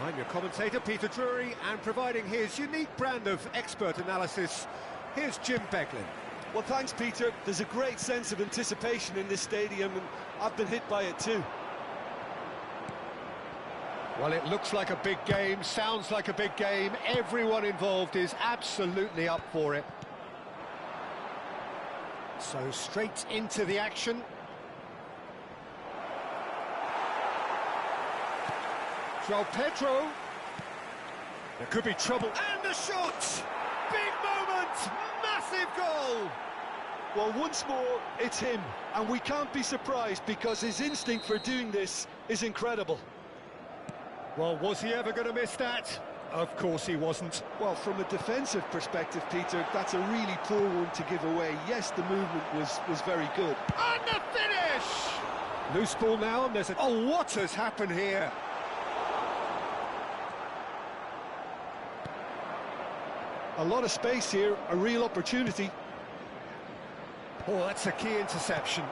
I'm your commentator, Peter Drury, and providing his unique brand of expert analysis, here's Jim Beglin. Well, thanks, Peter. There's a great sense of anticipation in this stadium, and I've been hit by it too. Well, it looks like a big game, sounds like a big game. Everyone involved is absolutely up for it. So straight into the action. João Pedro. There could be trouble. And the shot! Big moment! Massive goal! Well, once more, it's him, and we can't be surprised because his instinct for doing this is incredible. Well, was he ever going to miss that? Of course he wasn't. Well, from a defensive perspective, Peter, that's a really poor one to give away. Yes, the movement was very good. And the finish! Loose ball now, and there's a... Oh, what has happened here? A lot of space here, a real opportunity. Oh, that's a key interception.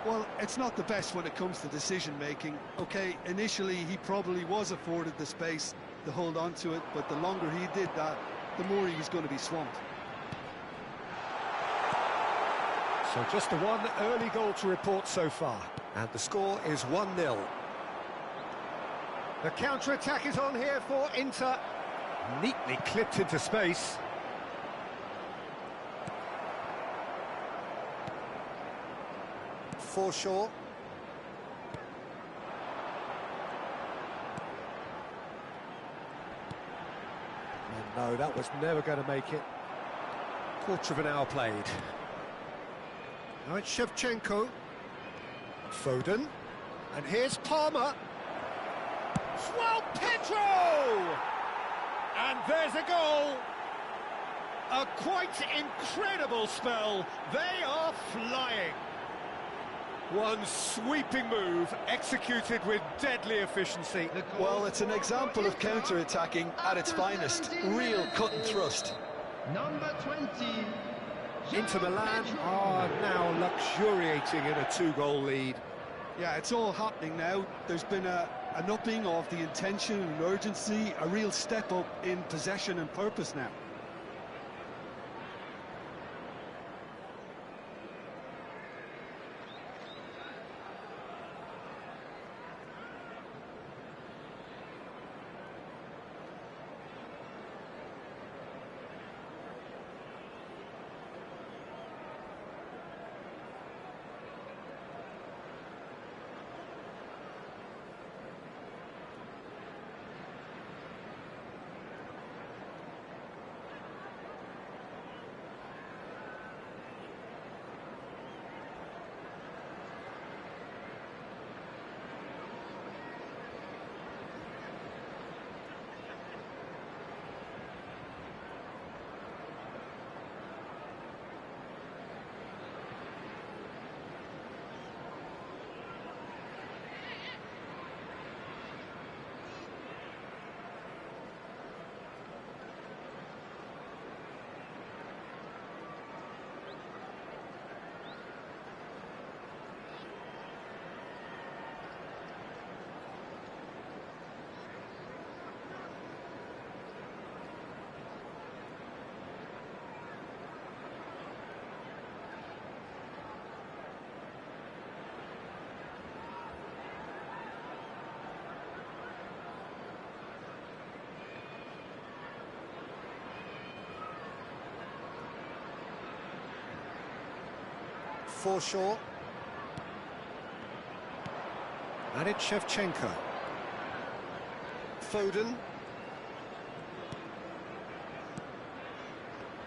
Well, it's not the best when it comes to decision-making. OK, initially he probably was afforded the space to hold on to it, but the longer he did that, the more he was going to be swamped. So just the one early goal to report so far, and the score is 1-0. The counter-attack is on here for Inter. Neatly clipped into space. Forshaw. No, that was never going to make it. Quarter of an hour played. Now it's Shevchenko. Foden. And here's Palmer. João Pedro! And there's a goal. A quite incredible spell. They are flying. One sweeping move, executed with deadly efficiency. Well, it's an example of counter-attacking at its finest. Real cut and thrust. Number 20. Inter Milan are now luxuriating in a 2-goal lead. Yeah, it's all happening now. There's been an upping of the intention and urgency, a real step up in possession and purpose now. Foreshore. And it's Shevchenko. Foden.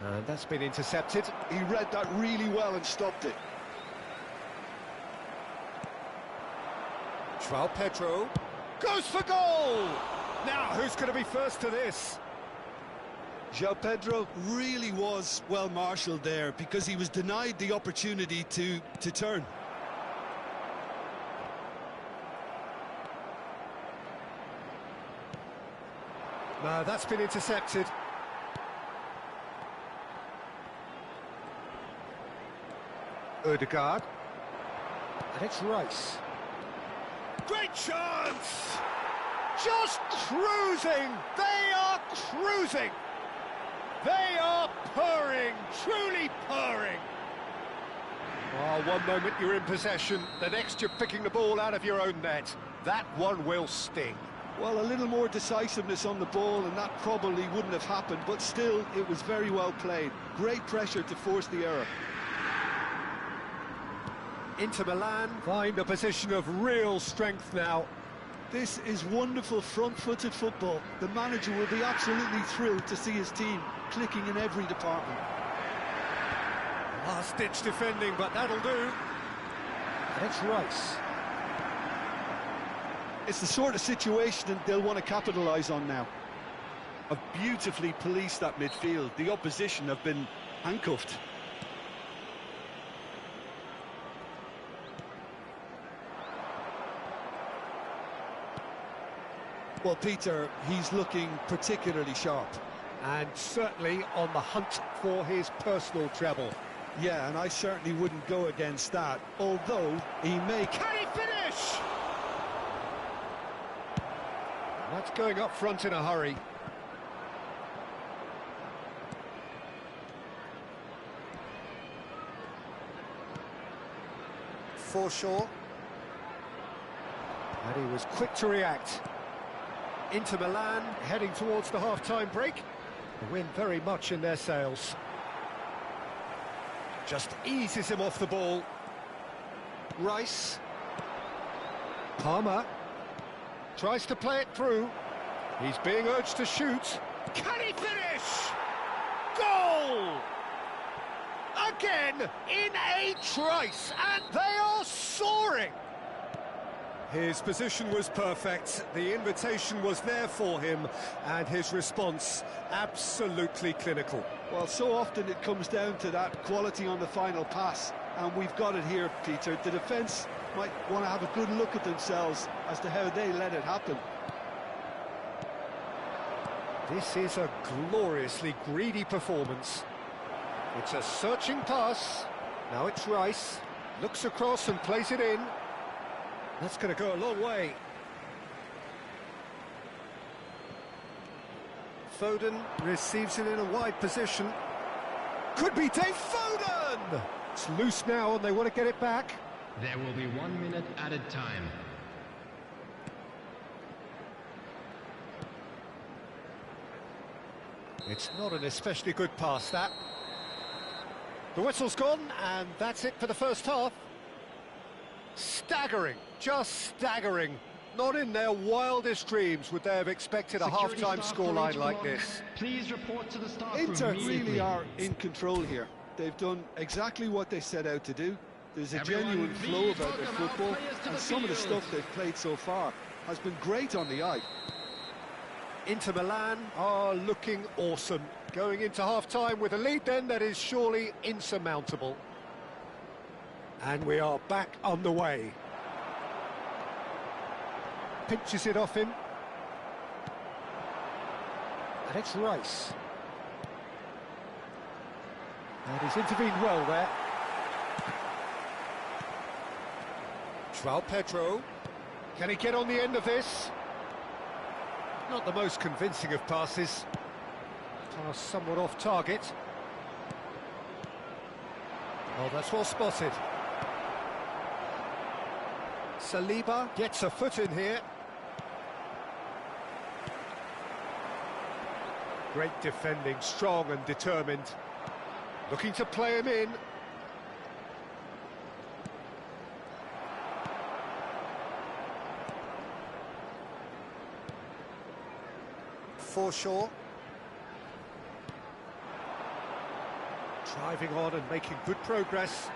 And that's been intercepted. He read that really well and stopped it. João Pedro goes for goal! Now, who's going to be first to this? João Pedro really was well marshalled there because he was denied the opportunity to turn. No, that's been intercepted. Ødegaard. And it's Rice. Great chance! Just cruising! They are cruising! They are purring, truly purring. Oh, one moment you're in possession, the next you're picking the ball out of your own net. That one will sting. Well, a little more decisiveness on the ball and that probably wouldn't have happened, but still, it was very well played. Great pressure to force the error. Inter Milan find a position of real strength now. This is wonderful front-footed football. The manager will be absolutely thrilled to see his team clicking in every department. Last-ditch defending, but that'll do. And it's Rice. It's the sort of situation that they'll want to capitalise on now. Have beautifully policed that midfield. The opposition have been handcuffed. Well, Peter, he's looking particularly sharp. And certainly on the hunt for his personal treble. Yeah, and I certainly wouldn't go against that, although he may... Can he finish? That's going up front in a hurry. Foreshore. And he was quick to react. Inter Milan heading towards the half-time break. The wind very much in their sails. Just eases him off the ball. Rice. Palmer. Tries to play it through. He's being urged to shoot. Can he finish? Goal! Again in a trice, and they are soaring. His position was perfect, the invitation was there for him, and his response absolutely clinical. Well, so often it comes down to that quality on the final pass, and we've got it here, Peter. The defence might want to have a good look at themselves as to how they let it happen. This is a gloriously greedy performance. It's a searching pass. Now it's Rice. Looks across and plays it in. That's going to go a long way. Foden receives it in a wide position. Could be Dave Foden! It's loose now and they want to get it back. There will be 1 minute added time. It's not an especially good pass, that. The whistle's gone, and that's it for the first half. Staggering, just staggering. Not in their wildest dreams would they have expected a half-time scoreline like this. Please report to the staff room Inter immediately. really are in control here. They've done exactly what they set out to do. There's a genuine flow about their football, and some of the stuff they've played so far has been great on the eye. Inter Milan are looking awesome. Going into half-time with a lead then that is surely insurmountable. And we are back underway. Pinches it off him. And it's Rice. And he's intervened well there. João Pedro. Can he get on the end of this? Not the most convincing of passes. Pass somewhat off target. Oh, that's well spotted. Saliba gets a foot in here. Great defending, strong and determined. Looking to play him in. Forshaw. Driving on and making good progress.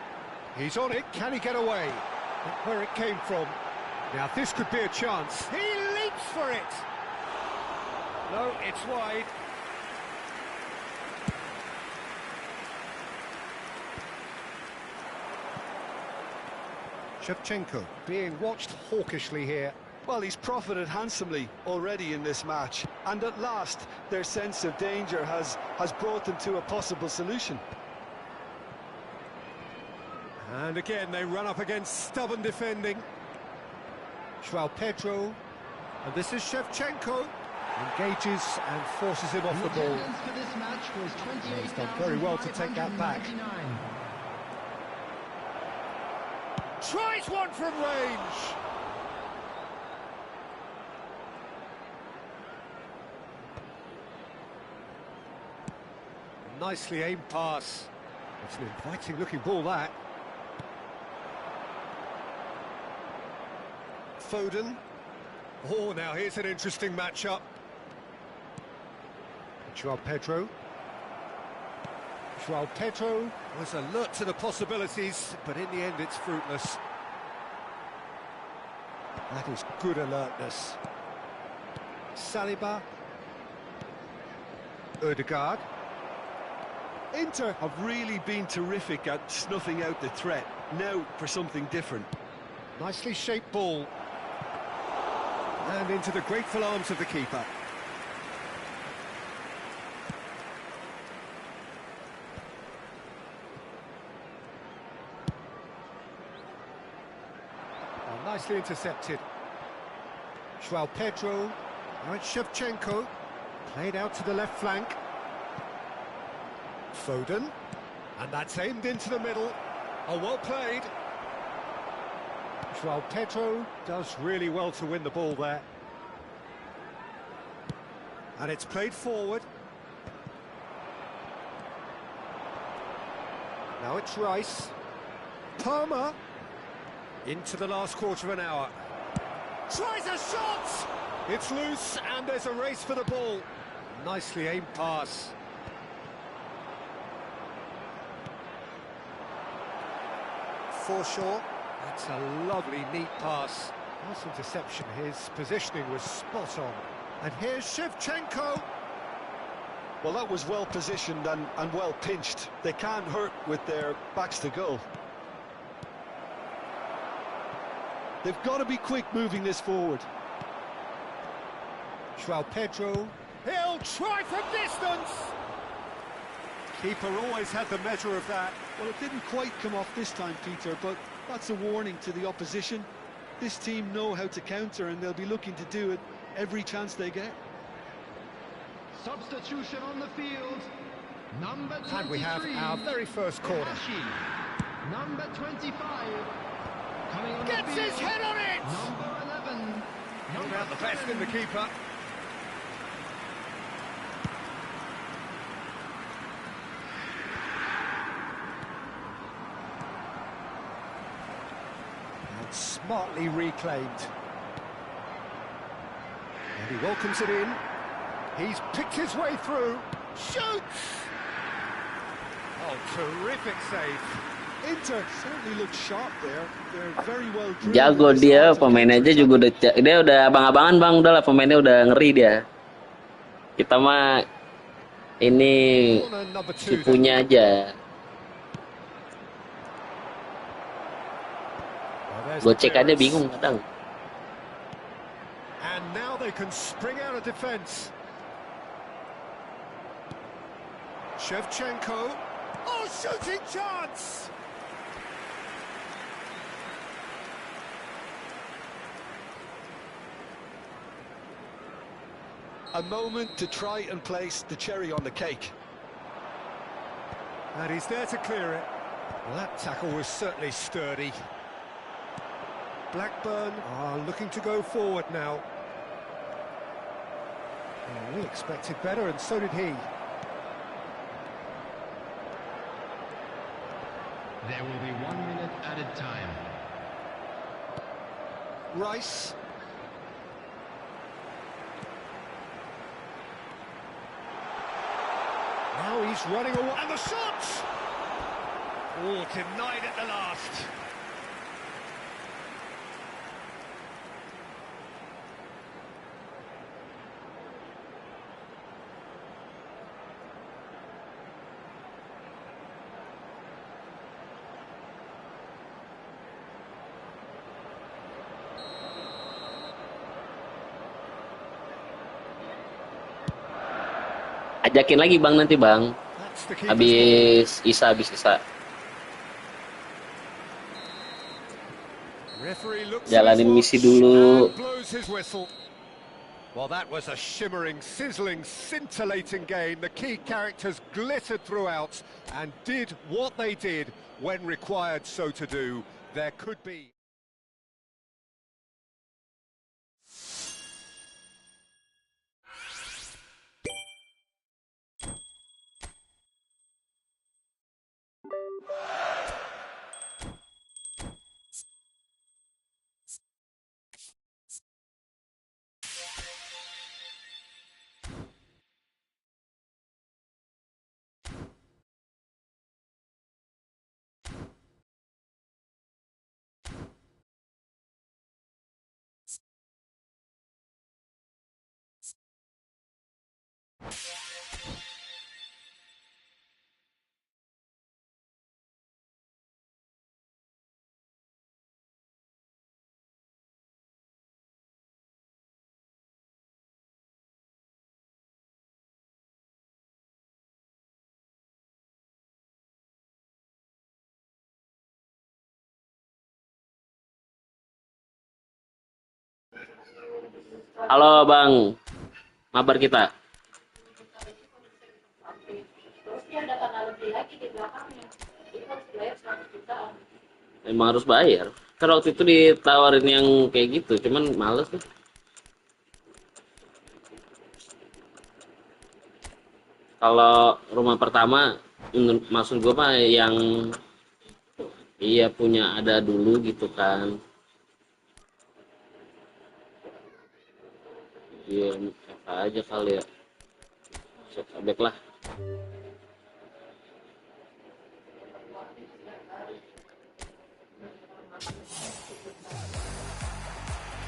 He's on it, can he get away? Not where it came from. Now this could be a chance. He leaps for it! No, it's wide. Shevchenko being watched hawkishly here. Well, he's profited handsomely already in this match, and at last their sense of danger has brought them to a possible solution. And again they run up against stubborn defending. João Pedro, and this is Shevchenko. Engages and forces him off the ball. He's done very well to take that back. Tries one from range. Nicely aimed pass. It's an inviting looking ball, that. Foden. Oh, now here's an interesting matchup. João Pedro. João Pedro was alert to the possibilities, but in the end it's fruitless. That is good alertness. Saliba. Ødegaard. Inter have really been terrific at snuffing out the threat. Now for something different. Nicely shaped ball. And into the grateful arms of the keeper. Oh, nicely intercepted. João Pedro. Now it's Shevchenko. Played out to the left flank. Foden. And that's aimed into the middle. Oh, well played. João Pedro does really well to win the ball there. And it's played forward. Now it's Rice. Palmer. Into the last quarter of an hour. Tries a shot! It's loose and there's a race for the ball. Nicely aimed pass. Forshaw. That's a lovely, neat pass. Nice interception. His positioning was spot on. And here's Shevchenko. Well, that was well positioned and well pinched. They can't hurt with their backs to goal. They've got to be quick moving this forward. João Pedro. He'll try from distance. Keeper always had the measure of that. Well, it didn't quite come off this time, Peter, but that's a warning to the opposition. This team know how to counter, and they'll be looking to do it every chance they get. Substitution on the field. Number 23. And we have our very first corner. Number 25. Coming on Gets the field. his head on it! Number 11. Number out the best in the keeper. And smartly reclaimed. And he welcomes it in. He's picked his way through. Shoots! Oh, terrific save. Inter certainly looks sharp there. They're very well drilled. Jago dia, pemainnya aja juga udah, dia udah abang-abangan bang, udahlah pemainnya udah ngeri dia. Kita mah ini tipunya aja. Gue cek aja bingung kadang. And now they can spring out of defense. Shevchenko. Oh, shooting chance! A moment to try and place the cherry on the cake. And he's there to clear it. Well, that tackle was certainly sturdy. Blackburn are looking to go forward now. Well, we expected better, and so did he. There will be 1 minute added time. Rice. Now he's running away. And the shot! Oh, denied at the last. Ajakin lagi bang nanti bang. Habis Isa. Jalanin misi dulu. Well, that was a shimmering, sizzling, scintillating game. The key characters glittered throughout and did what they did when required so to do. There could be... Halo bang, mabar kita. Emang harus bayar. Kan waktu itu ditawarin yang kayak gitu, cuman males tuh. Kalau rumah pertama, maksud gue mah yang iya punya ada dulu gitu kan. Iya, apa aja kali ya. Back lah.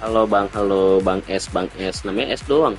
Halo Bang S, namanya S doang.